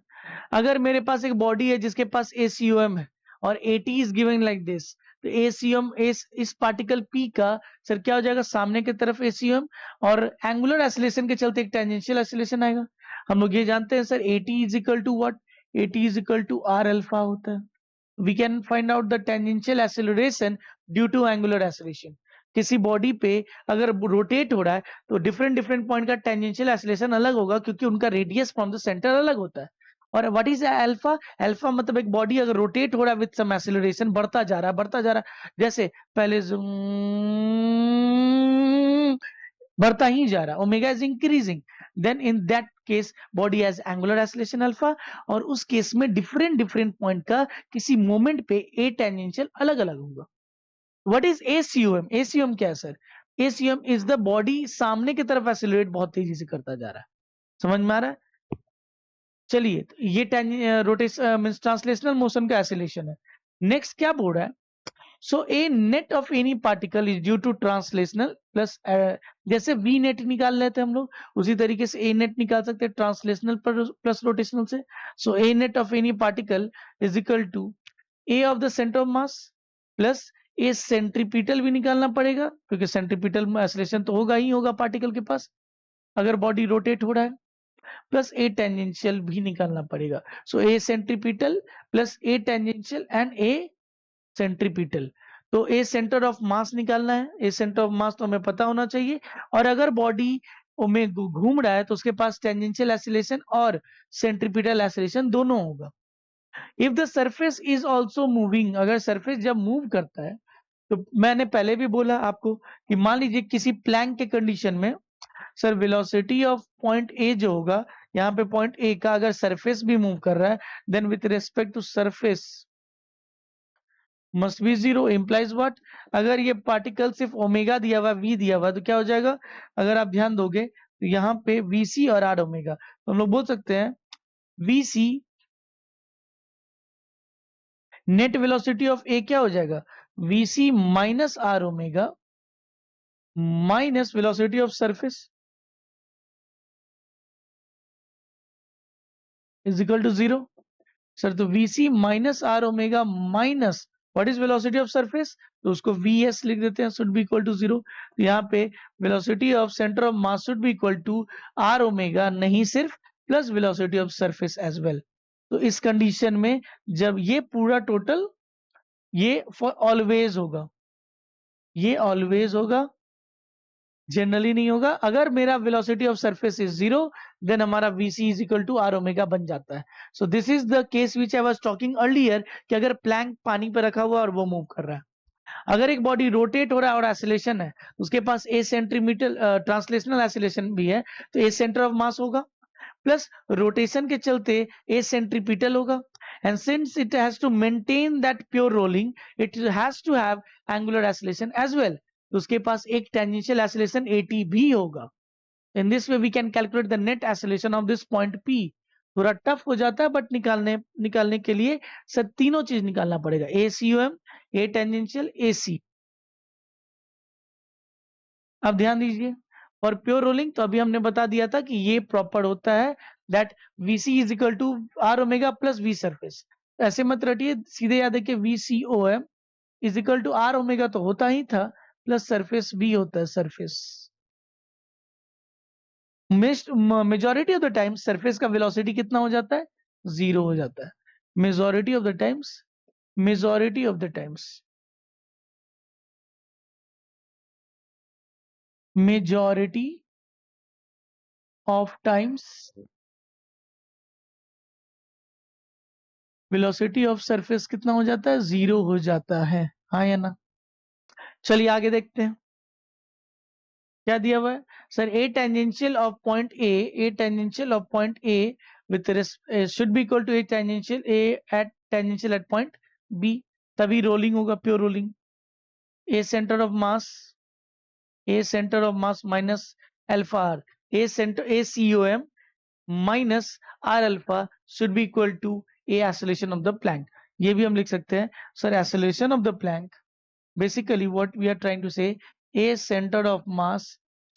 अगर मेरे पास एक बॉडी है जिसके पास एसीओएम है और eighty is given like this, तो एसीएम इस पार्टिकल पी का सर क्या हो जाएगा, सामने की तरफ एसीएम, और एंगुलर एसिलेशन के चलते एक टेंजेंशियल एसिलेशन आएगा। हम लोग ये जानते हैं sir AT is equal to what, AT is equal to are alpha होता है। We can find out the tangential acceleration due to angular acceleration. किसी बॉडी पे अगर रोटेट हो रहा है तो डिफरेंट डिफरेंट पॉइंट का टेंजेंशियल एसिलेशन अलग होगा, क्योंकि उनका रेडियस फ्रॉम द सेंटर अलग होता है। और व्हाट इज अल्फा, अल्फा मतलब एक बॉडी अगर रोटेट हो रहा है विद सम एसिलरेशन, बढ़ता जा रहा है बढ़ता जा रहा है, जैसे पहले बढ़ता ही जा रहा है, omega is increasing, then in that case body has angular acceleration alpha, और उस केस में डिफरेंट डिफरेंट पॉइंट का किसी मोमेंट पे ए टेंजेंशियल अलग अलग होगा। व्हाट इज एसीओएम, एसीओएम क्या है सर, एसीओएम इज द बॉडी सामने की तरफ एक्सेलरेट बहुत तेजी से करता जा रहा है, समझ में आ रहा है। चलिए तो ये रोटेशन मींस ट्रांसलेशनल मोशन का एक्सेलरेशन है। नेक्स्ट क्या बोल रहा है, so a net of any particle is due to translational plus, जैसे वी नेट निकाल लेते हैं हम लोग, उसी तरीके से ए नेट निकाल सकते हैं ट्रांसलेशनल प्लस रोटेशनल से। So a net of any particle is equal to a of the centre of mass plus a centripetal भी निकालना पड़ेगा, क्योंकि सेंट्रीपिटल में एक्सेलरेशन तो होगा ही होगा पार्टिकल के पास अगर बॉडी रोटेट हो रहा है, प्लस ए टेंजेंशियल भी निकालना पड़ेगा। So a centripetal plus a tangential and a centripetal. तो ए सेंटर ऑफ मास निकालना है, ए सेंटर ऑफ मास तो हमें पता होना चाहिए, और अगर बॉडी में घूम रहा है तो उसके पास टेंजेंशियल एसिलेशन और सेंट्रीपिटल एसिलेशन दोनों होगा। If the surface is also moving, अगर सरफेस जब मूव करता है, तो मैंने पहले भी बोला आपको कि मान लीजिए किसी प्लैंक के कंडीशन में सर वेलोसिटी ऑफ पॉइंट ए जो होगा, यहाँ पे पॉइंट ए का अगर सरफेस भी मूव कर रहा है, then with respect to surface must be zero, implies what, अगर ये पार्टिकल सिर्फ ओमेगा दिया हुआ वी दिया हुआ तो क्या हो जाएगा, अगर आप ध्यान दोगे तो यहाँ पे वीसी और आर ओमेगा, तो हम लोग बोल सकते हैं VC net velocity of A क्या हो जाएगा, VC minus R omega minus velocity of surface is equal to zero. Sir तो VC minus R omega minus what is velocity of surface, तो उसको vs लिख देते हैं, शुड बी इक्वल टू 0। तो यहाँ पे velocity of centre of mass should be equal to r omega, नहीं सिर्फ plus velocity of surface as well. तो इस कंडीशन में जब ये पूरा टोटल, ये फॉर ऑलवेज होगा, ये ऑलवेज होगा, जनरली नहीं होगा। अगर मेरा velocity of surface is 0, then हमारा vc is equal to r omega बन जाता है। So this is the case which I was talking earlier, कि अगर प्लैंक पानी पर रखा हुआ और वो मूव कर रहा है, अगर एक बॉडी रोटेट हो रहा है और एसिलेशन है, उसके पास एसेंट्रीमीटल ट्रांसलेशनल एसिलेशन भी है, तो ए सेंटर ऑफ मास होगा, प्लस रोटेशन के चलते एसेंट्रीपिटल होगा, and since it has to maintain that pure rolling, it has to have angular acylation as well, तो उसके पास एक टेंजेंशियल एसिलेशन at भी होगा। In this way we can calculate the net acylation of this point P। थोड़ा tough हो जाता है, but निकालने के लिए सर तीनों चीज निकालना पड़ेगा, ACOM, ए टेंजेंशियल, AC। अब ध्यान दीजिए, और प्योर रोलिंग तो अभी हमने बता दिया था कि ये प्रॉपर होता है that VC is equal to r omega plus V surface. ऐसे मत रटिए, सीधे याद है कि VCOM is equal to r omega तो होता ही था, प्लस सरफेस भी होता है, surface. Majority of the times surface का वेलोसिटी कितना हो जाता है, 0 हो जाता है। Majority of the times, majority of the times, majority of times velocity of surface कितना हो जाता है, 0 हो जाता है, हाँ या ना। चलिए आगे देखते हैं क्या दिया हुआ है। Sir a tangential of point a tangential of point A with should be equal to a tangential a at tangential at point B, तभी रोलिंग होगा, pure rolling. A centre of mass, a centre of mass minus alpha r, a centre, a COM minus r alpha should be equal to a acceleration of the plank. ये भी हम लिख सकते हैं sir, acceleration of the Planck, basically what we are trying to say, a center of mass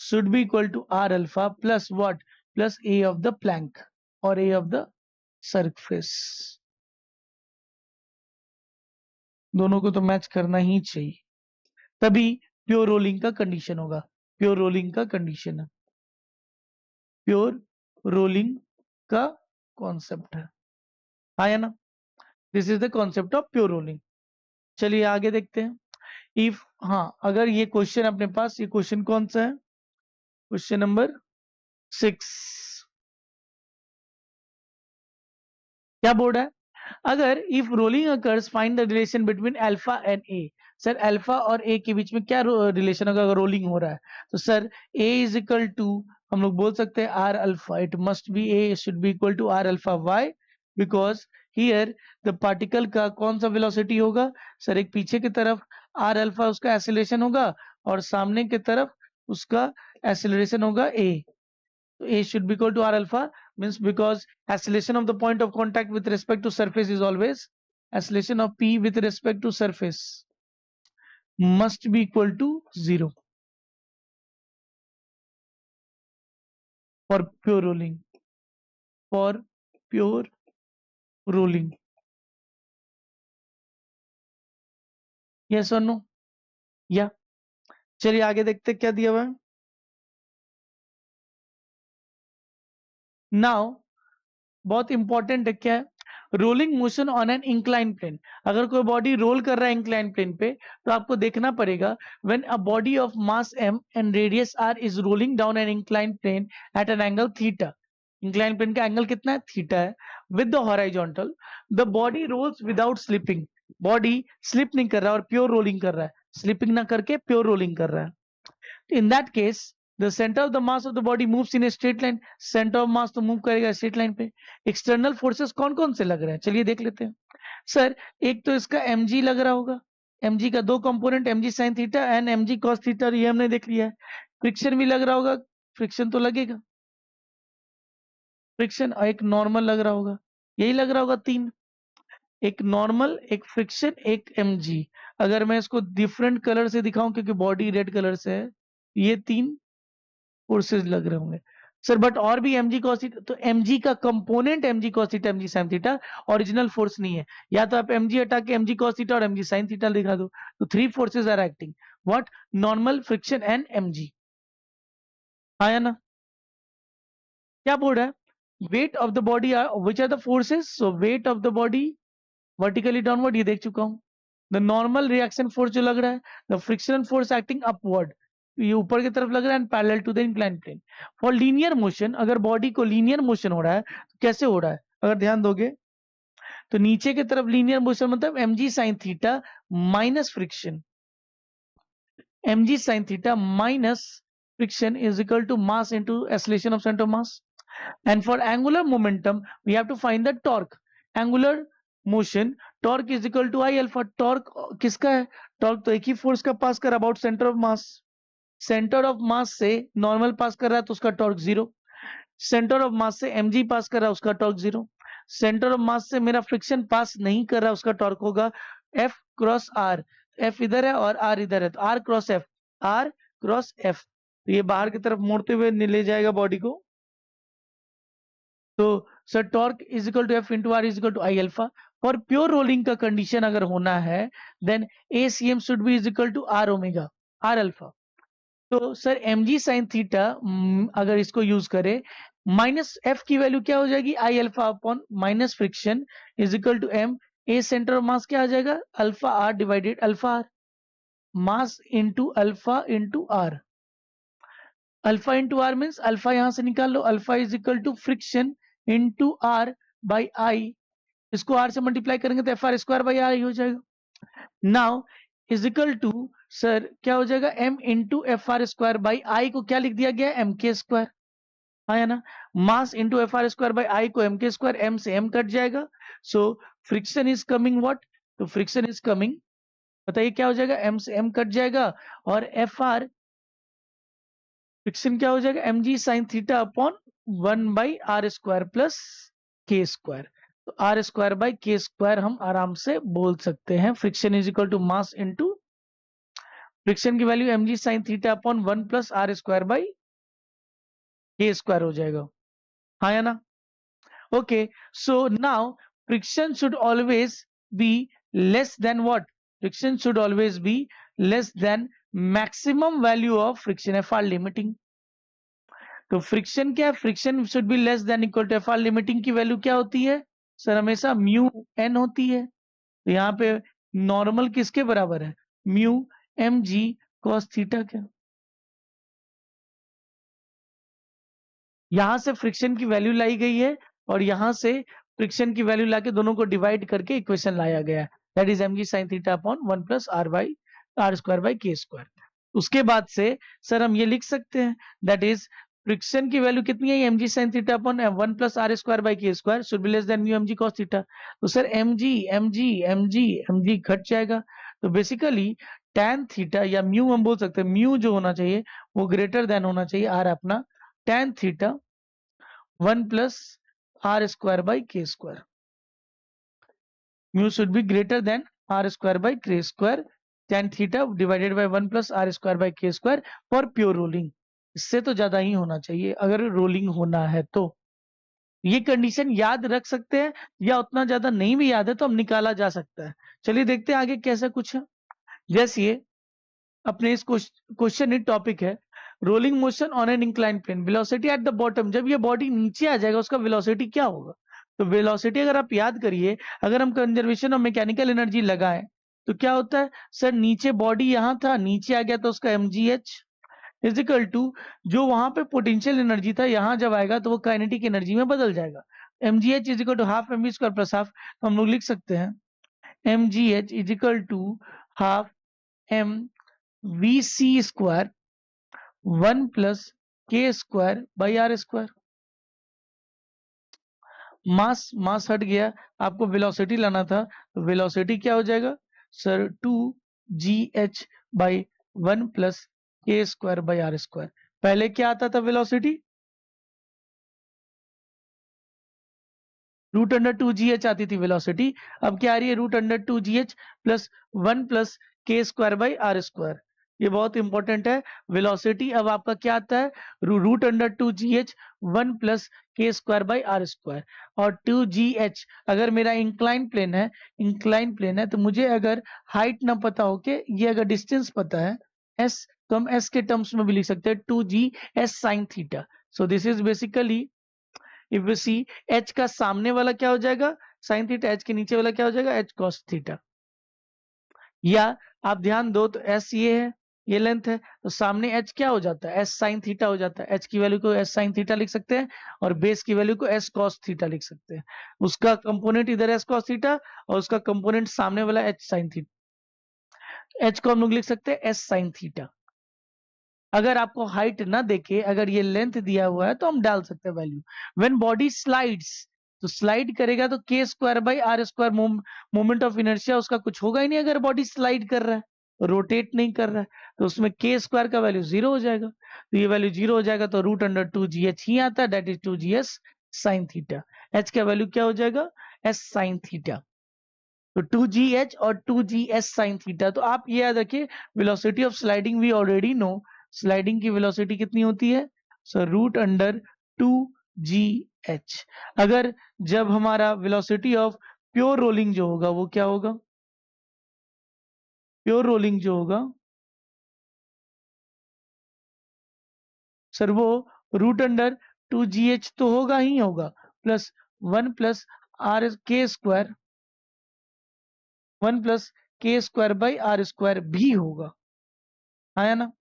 should be equal to r alpha plus what, plus a of the plank or a of the surface। दोनों को तो match करना ही चाहिए, तभी pure rolling का condition होगा। Pure rolling का condition है, प्योर रोलिंग का कॉन्सेप्ट है, आया ना। This is the concept of pure rolling. चलिए आगे देखते हैं। इफ, हाँ, अगर ये क्वेश्चन अपने पास, ये क्वेश्चन कौन सा है, क्वेश्चन नंबर 6, क्या बोर्ड है, अगर if rolling occurs find the relation between alpha and A. Sir alpha और ए के बीच में क्या रिलेशन होगा अगर रोलिंग हो रहा है, तो sir a is equal to, हम लोग बोल सकते हैं r alpha, it must be, a should be equal to are alpha, why, because here the particle का कौन सा वेलोसिटी होगा, सर एक पीछे की तरफ आर अल्फा उसका एक्सेलरेशन होगा, और सामने की तरफ उसका एक्सेलरेशन होगा ए। So A should be equal to R alpha, means because acceleration of the point of contact with respect to surface is always, acceleration of P with respect to surface must be equal to 0 for pure rolling, for pure rolling, yes or no, या चलिए आगे देखते क्या दिया हुआ है। Now बहुत important है, क्या है, rolling motion on an incline plane. अगर कोई बॉडी रोल कर रहा है इंक्लाइन प्लेन पे, तो आपको देखना पड़ेगा when a body of mass m and radius r is rolling down an incline plane at an angle theta, incline plane का एंगल कितना है, थीटा है, with the horizontal, the body rolls without slipping, body slip नहीं कर रहा और pure rolling कर रहा है, स्लिपिंग ना करके प्योर रोलिंग कर रहा है। In that case, the center of the mass of the body moves in a straight line, center of mass तो मूव करेगा स्ट्रेट लाइन पे। एक्सटर्नल फोर्सेस कौन कौन से लग रहे हैं, चलिए देख लेते हैं। सर एक तो इसका mg लग रहा होगा, mg का दो component, mg sin theta and mg cos theta, ये हमने देख लिया है। फ्रिक्शन भी लग रहा होगा, फ्रिक्शन तो लगेगा, फ्रिक्शन, और एक नॉर्मल लग रहा होगा, यही लग रहा होगा तीन, एक नॉर्मल, एक फ्रिक्शन, एक mg। अगर मैं इसको डिफरेंट कलर से दिखाऊं, क्योंकि बॉडी रेड कलर से है, ये तीन फोर्सेस लग रहे होंगे। सर बट और भी mg cos थीटा, तो mg का component mg cos theta mg sin theta original force नहीं है, या तो आप mg हटा के mg cos थीटा और mg sin थीटा दिखा दो, तो 3 forces are acting, what, normal, friction and mg। आया ना? क्या बोल रहा है? Weight of the body are which are the forces, so weight of the body vertically downward, ये देख चुका हूं। द नॉर्मल रिएक्शन फोर्स जो लग रहा है, the frictional force acting upward, ये ऊपर की तरफ लग रहा है, and parallel to the incline plane. For linear motion, अगर बॉडी को लीनियर मोशन हो रहा है तो कैसे हो रहा है, अगर ध्यान दोगे तो नीचे की तरफ लीनियर मोशन मतलब mg sin theta minus friction, mg sin theta minus friction is equal to mass into acceleration of center of mass. And for angular momentum, we have to find the torque. Angular motion, torque is equal to I alpha. Torque किसका है? Torque तो एक ही force का पास कर रहा about center of mass. Centre of मास से normal pass कर रहा है तो उसका टॉर्क जीरो, सेंटर ऑफ मास से mg पास कर रहा है उसका टॉर्क जीरो, सेंटर ऑफ मास से मेरा फ्रिक्शन पास नहीं कर रहा है उसका टॉर्क होगा F क्रॉस R। F इधर है और R इधर है, तो R cross F, R cross F, तो ये बाहर की तरफ मोड़ते हुए ले जाएगा बॉडी को। तो sir torque is equal to F into R is equal to I alpha. For pure rolling का कंडीशन अगर होना है then ACM should be is equal to R omega, R alpha. तो सर mg sin थीटा अगर इसको use करें, minus F की value क्या हो जाएगी, I alpha upon minus friction is equal to m, a centre of mass क्या आ जाएगा, alpha R divided alpha R, mass into alpha into R. Alpha into R means alpha यहां से निकाल लो, alpha is equal to friction into R by I, इसको R से multiply करेंगे तो F R square by R हो जाएगा। Now is equal to sir क्या हो जाएगा, m into F R square by I को क्या लिख दिया गया, एम के स्क्वायर, है ना। Mass into F R square by I को एम के स्क्वायर, m से m कट जाएगा, so friction is coming what, तो फ्रिक्शन इज कमिंग, बताइए क्या हो जाएगा, m से m कट जाएगा, और एफ आर फ्रिक्शन क्या हो जाएगा, M G sine theta upon 1/r square plus के स्क्वायर, तो R square by K square हम आराम से बोल सकते हैं। Friction is equal to mass into friction की value mg sin theta upon 1 plus R square by K square हो जाएगा, हाँ या ना। Okay, so now friction should always be less than what, friction should always be less than maximum value of friction, f r limiting. तो friction क्या है, friction should be less than equal to f r limiting की value क्या होती है sir, हमेशा mu N होती है। तो यहाँ पे नॉर्मल किसके बराबर है, mu m g cos theta के। यहां से फ्रिक्शन की वैल्यू लाई गई है और यहां से फ्रिक्शन की वैल्यू लाके दोनों को डिवाइड करके इक्वेशन लाया गया है, that is mg sin theta upon 1 plus R square by K square. उसके बाद से सर हम ये लिख सकते हैं दैट इज फ्रिक्शन की वैल्यू कितनी है, mg sin theta upon 1 plus R square by K square should be less than mu mg cos theta. तो सर mg घट जाएगा, तो बेसिकली tan थीटा या म्यू हम बोल सकते हैं, म्यू जो होना चाहिए वो ग्रेटर देन होना चाहिए आर अपना tan theta 1 plus r square by k square. Mu should be greater than r square by k square, tan theta divided by 1 plus r square by k square for pure rolling. इससे तो ज्यादा ही होना चाहिए अगर rolling होना है तो। ये कंडीशन याद रख सकते हैं या उतना ज्यादा नहीं भी याद है तो हम निकाला जा सकता है। चलिए देखते हैं आगे कैसा कुछ है। जैसे ये अपने इस क्वेश्चन टॉपिक है rolling motion on an incline plane, velocity at the bottom, जब ये बॉडी नीचे आ जाएगा उसका वेलोसिटी क्या होगा। तो वेलोसिटी अगर आप याद करिए, अगर हम कंजर्वेशन ऑफ मैकेनिकल एनर्जी लगाएं तो क्या होता है सर, नीचे बॉडी यहां था, नीचे आ गया तो उसका mgh इज इक्वल टू जो वहां पे पोटेंशियल एनर्जी था यहां जब आएगा तो वो काइनेटिक एनर्जी में बदल जाएगा, mgh is equal to half mv square plus half. तो हम लोग लिख सकते हैं mgh is equal to half m vc square 1 plus के square by are square. Mass हट गया, आपको वेलोसिटी लाना था, तो वेलोसिटी क्या हो जाएगा सर 2gh बाई 1 प्लस के स्क्वायर बाई आर स्क्वायर। पहले क्या आता था वेलोसिटी, √2gh आती थी वेलोसिटी, अब क्या आ रही है √2gh प्लस 1 प्लस के स्क्वायर बाई आर स्क्वायर। ये बहुत इंपॉर्टेंट है। वेलोसिटी अब आपका क्या आता है, रूट अंडर 2gh 1 प्लस के स्क्वायर बाई आर स्क्वायर। और 2gh अगर मेरा इंक्लाइन प्लेन है तो मुझे अगर हाइट ना पता हो के ये अगर डिस्टेंस पता है s, तो हम s के टर्म्स में भी लिख सकते हैं 2g s sin theta. So this is basically if you see h का सामने वाला क्या हो जाएगा sin थीटा, h के नीचे वाला क्या हो जाएगा h cos थीटा। या आप ध्यान दो तो s ये है, ये लेंथ है, तो सामने h क्या हो जाता है s sin थीटा हो जाता है। h की वैल्यू को s sin थीटा लिख सकते हैं और बेस की वैल्यू को s cos थीटा लिख सकते हैं। उसका कंपोनेंट इधर s cos थीटा और उसका कंपोनेंट सामने वाला h sin थीटा। h को हम लोग लिख सकते हैं s sin थीटा। अगर आपको हाइट ना देखे, अगर ये लेंथ दिया हुआ है तो हम डाल सकते हैं वैल्यू। व्हेन बॉडी स्लाइड्स, तो स्लाइड करेगा तो k square by are square, moment of inertia उसका कुछ होगा ही नहीं अगर बॉडी स्लाइड कर रहा है, रोटेट नहीं कर रहा है, तो उसमें के स्क्वायर का वैल्यू 0 हो जाएगा। तो ये वैल्यू 0 हो जाएगा तो रूट अंडर 2gh ही आता है, that is 2gs sine theta. h का वैल्यू क्या हो जाएगा s साइन थीटा। तो 2gh और 2gs साइन थीटा। तो आप ये याद रखिए, velocity of sliding we already know, sliding की वेलोसिटी कितनी होती है, सो रूट अंडर 2gh। अगर जब हमारा वेलोसिटी ऑफ प्योर रोलिंग जो होगा वो क्या होगा, प्योर रोलिंग जो होगा सर वो रूट अंडर 2gh तो होगा ही होगा, प्लस 1 प्लस आर के स्क्वायर, 1 प्लस के स्क्वायर बाई आर स्क्वायर भी होगा, है ना।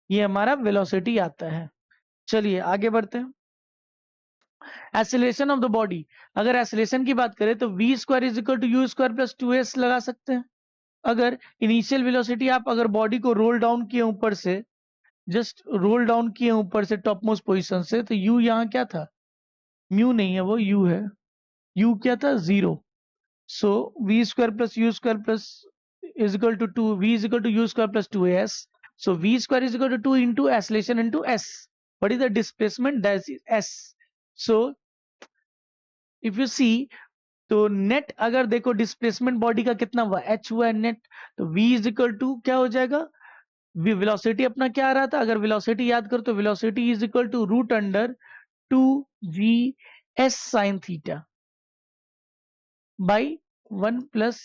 ये हमारा वेलोसिटी आता है। चलिए आगे बढ़ते हैं। एक्सेलरेशन ऑफ द बॉडी, अगर एक्सेलरेशन की बात करें तो v square is equal to u square plus 2s लगा सकते हैं। अगर इनिशियल वेलोसिटी आप अगर बॉडी को रोल डाउन किए ऊपर से, जस्ट रोल डाउन किए ऊपर से टॉप मोस्ट पोजिशन से, तो यू यहाँ क्या था, म्यू नहीं है वो यू है, यू क्या था 0। So v square plus u square plus is equal to 2, v is equal to u square plus 2as। so v square is equal to 2 into acceleration into s. What is the displacement, that is s. so if you see, तो net अगर देखो displacement body का कितना हुआ h हुआ है net, तो v is equal to क्या हो जाएगा, वेलोसिटी अपना क्या आ रहा था, अगर वेलोसिटी याद करो तो velocity is equal to root under 2g s sin theta by 1 plus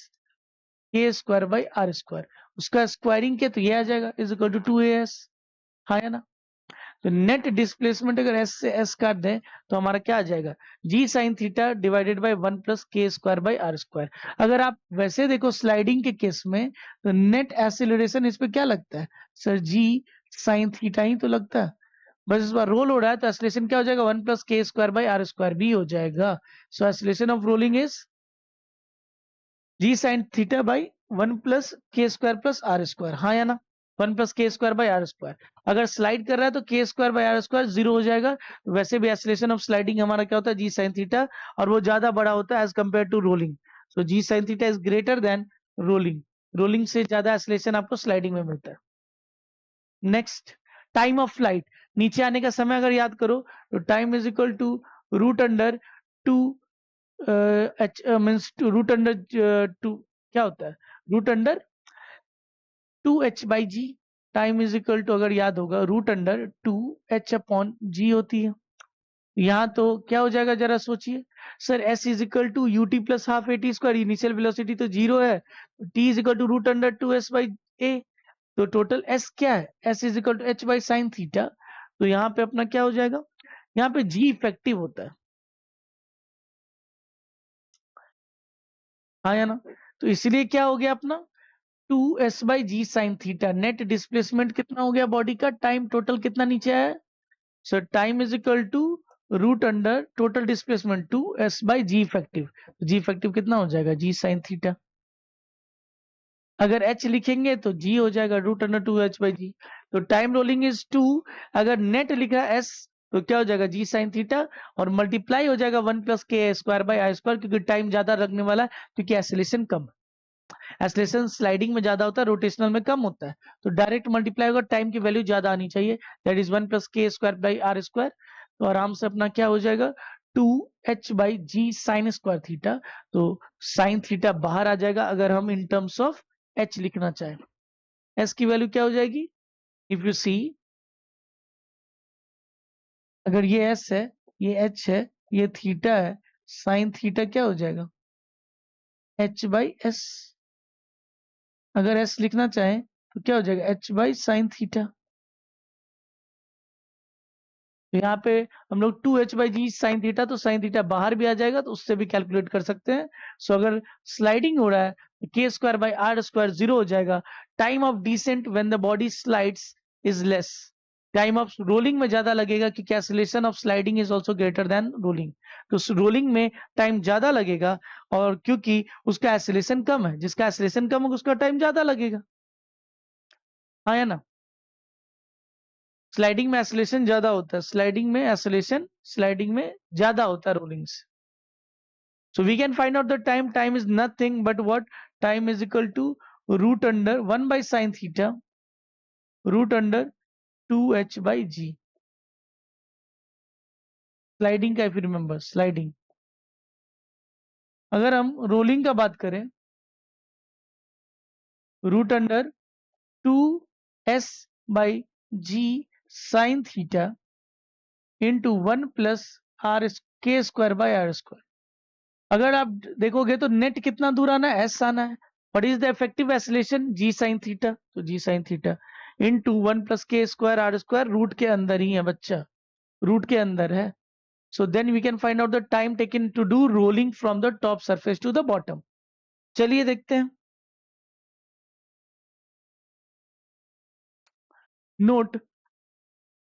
के स्क्वायर बाई आर स्क्वायर। उसका स्क्वायरिंग के तो ये आ जाएगा इज इक्वल टू 2as, है ना। तो नेट डिस्प्लेसमेंट अगर s से s काट दें तो हमारा क्या आ जाएगा, g sine theta divided by 1 plus के स्क्वायर बाई आर स्क्वायर। अगर आप वैसे देखो स्लाइडिंग के केस में तो नेट एक्सीलरेशन इस पे क्या लगता है सर, g साइन थीटा ही तो लगता है। बस इस बार रोल हो रहा है तो एक्सीलरेशन क्या हो जाएगा 1 प्लस के स्क्वायर बाई आर स्क्वायर भी हो जाएगा। So acceleration of rolling is G sine theta by 1 plus के स्क्वायर प्लस आर स्क्वायर, हाँ या ना, 1 प्लस के स्क्वायर बाई आर स्क्वायर। अगर स्लाइड कर रहा है तो k square by are square 0 हो जाएगा। वैसे भी एक्सीलरेशन ऑफ स्लाइडिंग हमारा क्या होता है जी साइन थीटा, और वो ज्यादा बड़ा होता है as compare to rolling. So g sine theta is greater than rolling, rolling से ज्यादा एक्सीलरेशन आपको स्लाइडिंग में मिलता है। नेक्स्ट, टाइम ऑफ फ्लाइट, नीचे आने का समय अगर याद करो तो time is equal to root under 2 h means root under 2 क्या होता है, root under 2h by g. Time is equal to अगर याद होगा रूट अंडर 2h अपॉन जी होती है। यहाँ तो क्या हो जाएगा जरा सोचिए sir, s is equal to U T plus half A T square, initial velocity तो 0 है, t is equal to root under 2s by A. तो टोटल s क्या है, s is equal to h by sine theta. तो यहाँ पे अपना क्या हो जाएगा, यहाँ पे g इफेक्टिव होता है, हाँ या ना। तो इसलिए क्या हो गया अपना 2s by g sine theta. Net displacement कितना हो गया बॉडी का, टाइम टोटल कितना नीचे आया, so time is equal to root under total displacement 2s by g effective. G effective कितना हो जाएगा जी साइन थीटा। अगर h लिखेंगे तो g हो जाएगा रूट अंडर 2h बाई जी। तो टाइम रोलिंग इज 2, अगर नेट लिखा s तो क्या हो जाएगा जी साइन थीटा, और मल्टीप्लाई हो जाएगा 1 प्लस के स्क्वायर बाई आई स्क्वायर, क्योंकि टाइम ज्यादा लगने वाला है क्योंकि एक्सीलरेशन कम, एक्सीलरेशन स्लाइडिंग में ज्यादा होता है रोटेशनल में कम होता है। तो डायरेक्ट मल्टीप्लाई होगा, टाइम की वैल्यू ज्यादा आनी चाहिए, दैट इज 1 प्लस के स्क्वायर बाई आर स्क्वायर। तो आराम से अपना क्या हो जाएगा 2h by g sine square theta. तो साइन थीटा बाहर आ जाएगा अगर हम इन टर्म्स ऑफ एच लिखना चाहे, एस की वैल्यू क्या हो जाएगी? इफ यू सी, अगर ये एस है, ये एच है, ये थीटा है, साइन थीटा क्या हो जाएगा? H by S. अगर एस लिखना चाहे तो क्या हो जाएगा? H by sine theta. तो यहाँ पे हम लोग 2h/g साइन थीटा, तो साइन थीटा बाहर भी आ जाएगा, तो उससे भी कैलकुलेट कर सकते हैं। सो अगर स्लाइडिंग हो रहा है तो k square by are square 0 हो जाएगा। Time of descent when the body slides is less. Time of rolling में ज्यादा लगेगा क्योंकि acceleration of sliding is also greater than rolling. तो रोलिंग में टाइम ज्यादा लगेगा, और क्योंकि उसका एक्सीलरेशन कम है, जिसका एक्सीलरेशन कम होगा उसका टाइम ज्यादा लगेगा। हाँ या ना? स्लाइडिंग में एक्सीलरेशन ज्यादा होता है, स्लाइडिंग में ज्यादा होता है रोलिंग से। So we can find out the time. Time is nothing but what? Time is equal to root under 1 by sin theta, root under 2h by g. Sliding का, if you remember, स्लाइडिंग। अगर हम rolling का बात करें, root under 2s by g sin theta into 1 plus r k square by r square। अगर आप देखोगे तो नेट कितना दूर आना है? एस आना है। What is the effective acceleration? G sine theta. तो g sine theta into 1 plus के स्क्वायर आर स्क्वायर, रूट के अंदर ही है बच्चा, रूट के अंदर है। So then we can find out the time taken to do rolling from the top surface to the bottom. चलिए देखते हैं। Note,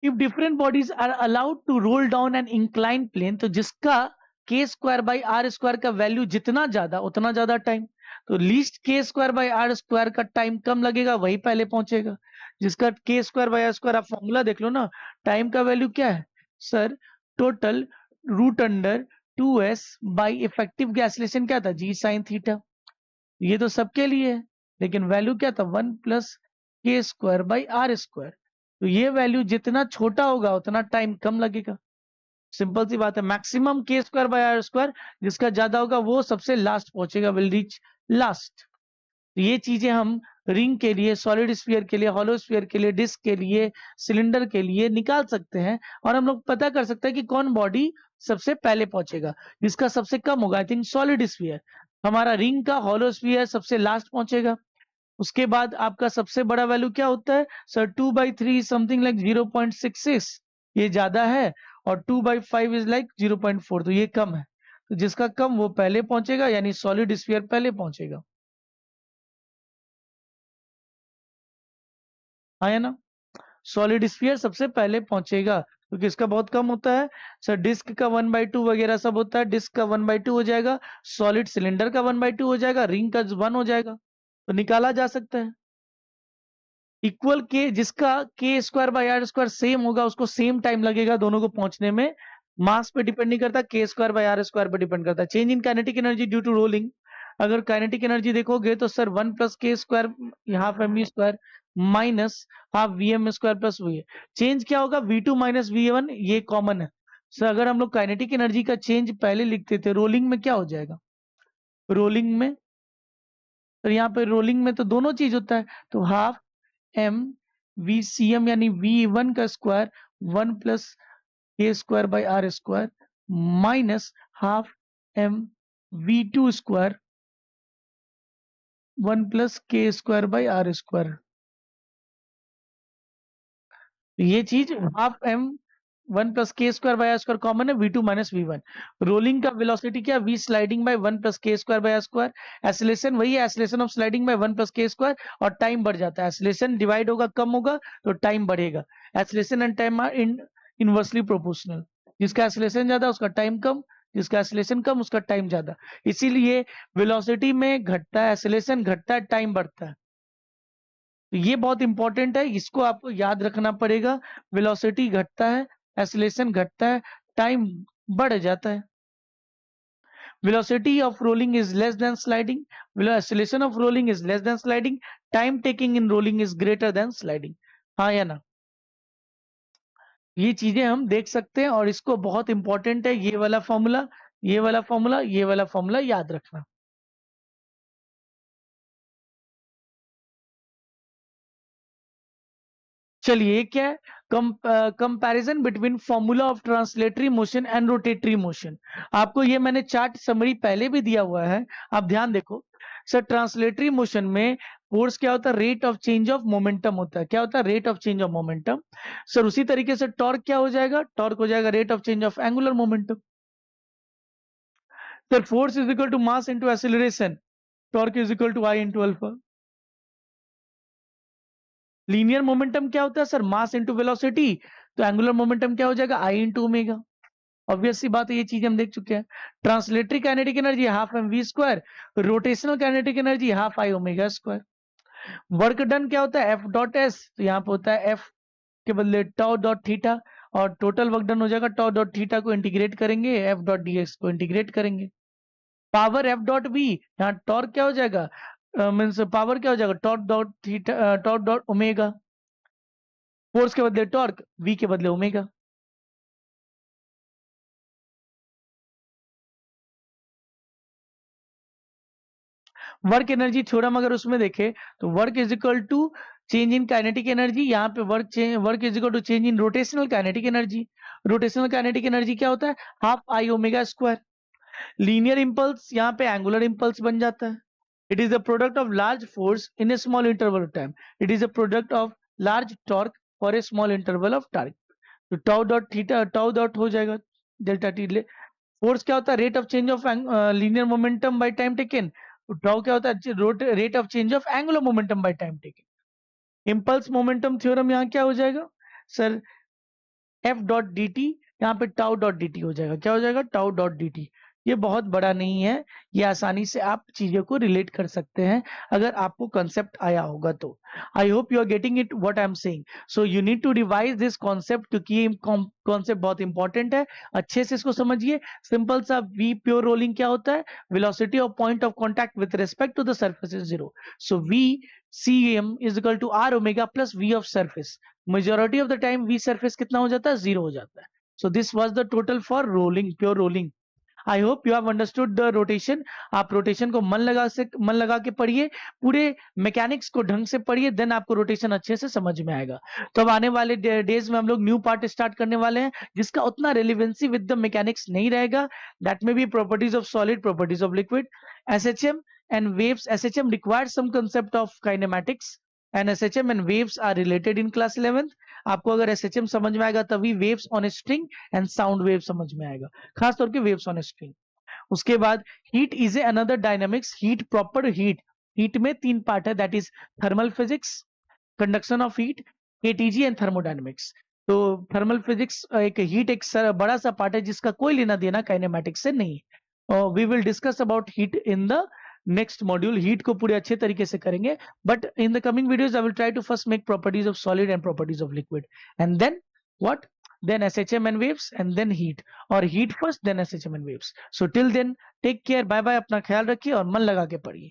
if different bodies are allowed to roll down an incline plane, तो जिसका के square by are square का value जितना ज्यादा उतना ज्यादा टाइम। तो least K square by are square का टाइम कम लगेगा, वही पहले पहुंचेगा। जिसका के स्क्वायर बाई आर स्क्वायर, आप फॉर्मूला देख लो ना, टाइम का वैल्यू क्या है sir? Total root under 2s by effective acceleration क्या था? G sine theta. ये तो सबके लिए है, लेकिन वैल्यू क्या था? 1 प्लस के स्क्वायर बाई आर स्क्वायर। तो ये वैल्यू जितना छोटा होगा उतना टाइम कम लगेगा। सिंपल सी बात है, मैक्सिमम के स्क्वायर बाय आर स्क्वायर, जिसका ज्यादा होगा वो सबसे लास्ट पहुंचेगा, विल रीच लास्ट। तो ये चीजें हम रिंग के लिए, सॉलिड स्फीयर के लिए, हॉलो स्फीयर के लिए, डिस्क के लिए, सिलेंडर के लिए निकाल सकते हैं, और हम लोग पता कर सकते हैं कि कौन बॉडी सबसे पहले पहुंचेगा। जिसका सबसे कम होगा, आई थिंक सॉलिड स्फीयर, हमारा रिंग का हॉलो स्फीयर सबसे लास्ट पहुंचेगा। उसके बाद आपका सबसे बड़ा वैल्यू क्या होता है सर? 2/3 समथिंग लाइक 0.66, ये ज्यादा है, और 2/5 इज लाइक 0.4, तो ये कम है। तो जिसका कम वो पहले पहुंचेगा, यानी सॉलिड स्फीयर पहले पहुंचेगा। हाँ या ना? सॉलिड स्फीयर सबसे पहले पहुंचेगा क्योंकि इसका बहुत कम होता है। सर डिस्क का 1/2 वगैरह सब होता है, डिस्क का 1/2 हो जाएगा, सॉलिड सिलेंडर का 1/2 हो जाएगा, रिंग का 1 हो जाएगा, तो निकाला जा सकता है। इक्वल के, जिसका के square by are square same होगा उसको सेम टाइम लगेगा दोनों को पहुंचने में। मास पे डिपेंड नहीं करता, k square by are square पे डिपेंड करता है। Change in kinetic energy due to rolling, अगर काइनेटिक एनर्जी देखोगे तो सर 1 प्लस के square half M we square minus half v m square plus v है। चेंज क्या होगा? V2 माइनस V1, ये कॉमन है। सर अगर हम लोग काइनेटिक एनर्जी का चेंज पहले लिखते थे, रोलिंग में क्या हो जाएगा? रोलिंग में, तो यहाँ पे रोलिंग में तो दोनों चीज होता है, तो half M we C m यानी V1 का स्क्वायर 1 प्लस के square by are square minus half m V2 square 1 plus के स्क्वायर बाई आर स्क्वायर। ये चीज हाफ एम 1 प्लस के square by are square common है, V2 माइनस V1। रोलिंग का velocity क्या? V स्लाइडिंग बाय 1 प्लस के square by are square. Acceleration वही है, acceleration of sliding by 1 plus के स्क्वायर, और टाइम बढ़ जाता है। एक्सीलरेशन डिवाइड होगा, कम होगा तो टाइम बढ़ेगा। Acceleration and time are inversely proportional. जिसका एक्सीलरेशन ज्यादा उसका टाइम कम, जिसका एक्सीलरेशन कम उसका टाइम ज्यादा। इसीलिए वेलोसिटी में घटता है, एक्सीलरेशन घटता है, टाइम बढ़ता है। तो ये बहुत इंपॉर्टेंट है, इसको आपको याद रखना पड़ेगा। वेलोसिटी घटता है, एक्सीलरेशन घटता है, टाइम बढ़ जाता है। Velocity of rolling is less then sliding, acceleration of rolling is less then sliding, time taking in rolling is greater then sliding. हाँ या ना? ये चीजें हम देख सकते हैं, और इसको बहुत इंपॉर्टेंट है, ये वाला फॉर्मूला, ये वाला फॉर्मूला, ये वाला फॉर्मूला याद रखना। चलिए क्या है, comparison between formula of translatory motion and rotatory motion. आपको ये मैंने चार्ट समरी पहले भी दिया हुआ है, आप ध्यान देखो। सर ट्रांसलेटरी मोशन में फोर्स क्या होता है, rate of change of momentum होता है। क्या होता है, rate of change of momentum. Sir उसी तरीके से टॉर्क क्या हो जाएगा, टॉर्क हो जाएगा rate of change of angular momentum. Sir force is equal to mass into acceleration, torque is equal to I into alpha. Linear momentum क्या होता है सर, मास इंटू वेलोसिटी, तो एंगुलर मोमेंटम क्या हो जाएगा, आई इंटू ओमेगा। ऑब्वियस सी बात है, ये चीज हम देख चुके हैं। Translatory kinetic energy half M we square, rotational kinetic energy half I omega square. Work done क्या होता है, एफ डॉट एस, तो यहाँ पे होता है एफ के बदले टाउ डॉट थीटा, और टोटल वर्क डन हो जाएगा टाउ डॉट थीटा को इंटीग्रेट करेंगे, एफ डॉट डी एक्स को इंटीग्रेट करेंगे। पावर एफ डॉट वी, यहाँ टॉर्क क्या हो जाएगा, मीन्स पावर क्या हो जाएगा, taught dot theta, taught dot omega. Force के बदले टॉर्क, वी के बदले ओमेगा। वर्क एनर्जी थ्योरम अगर उसमें देखें तो work is equal to change in kinetic energy, यहाँ पे work is equal to change in rotational kinetic energy. Rotational kinetic energy क्या होता है, half I omega square. Linear impulse यहाँ पे एंगुलर इंपल्स बन जाता है। It is a product of large force in a small interval of time, it is a product of large torque for a small interval of time. तो tau dot theta, tau dot हो जाएगा delta T. Force क्या होता है, rate of change of linear momentum by time taken, तो tau क्या होता है, rate of change of angular momentum by time taken. Impulse momentum theorem यहाँ क्या हो जाएगा sir, F dot D T, यहाँ पे टाउ डॉट डी टी हो जाएगा। क्या हो जाएगा, टाउ डॉट डी टी। ये बहुत बड़ा नहीं है, ये आसानी से आप चीजों को रिलेट कर सकते हैं अगर आपको कंसेप्ट आया होगा तो। I hope you are getting it what I am saying. So you need to revise this concept, क्योंकि ये कॉन्सेप्ट बहुत इंपॉर्टेंट है। अच्छे से इसको समझिए। सिंपल सा वी प्योर रोलिंग क्या होता है, velocity of point of contact with respect to the surface is zero. So V CM is equal to R omega plus V of surface. Majority of the time V surface कितना हो जाता है, zero हो जाता है। So this was the total for rolling, pure rolling. I hope you have understood the rotation. आप rotation को मन लगा के पढ़िए, पूरे मैकेनिक्स को ढंग से पढ़िए, देन आपको रोटेशन अच्छे से समझ में आएगा। तो अब आने वाले डेज में हम लोग न्यू पार्ट स्टार्ट करने वाले हैं, जिसका उतना रेलिवेंसी विद द मैकेनिक्स नहीं रहेगा। दैट में be properties of solid, properties of liquid, SHM and waves. SHM requires some concept of kinematics, and SHM and waves are related in class 11th. आपको अगर SHM समझ में आएगा तभी waves on a string and sound wave समझ में आएगा, खास तौर पे waves on a string। उसके बाद heat is another dynamics, heat proper heat, heat में तीन पार्ट है, that is thermal physics, conduction of heat, KTG and thermodynamics। तो थर्मल फिजिक्स एक हीट एक बड़ा सा पार्ट है जिसका कोई लेना देना काइनेमेटिक्स से नहीं। We will discuss about heat in the next module. Heat को पूरे अच्छे तरीके से करेंगे, but in the coming videos I will try to first make properties of solid and properties of liquid, and then what, then SHM and waves, and then heat, और heat first then SHM and waves। so till then take care, bye bye, अपना ख्याल रखिए और मन लगा के पढ़िए।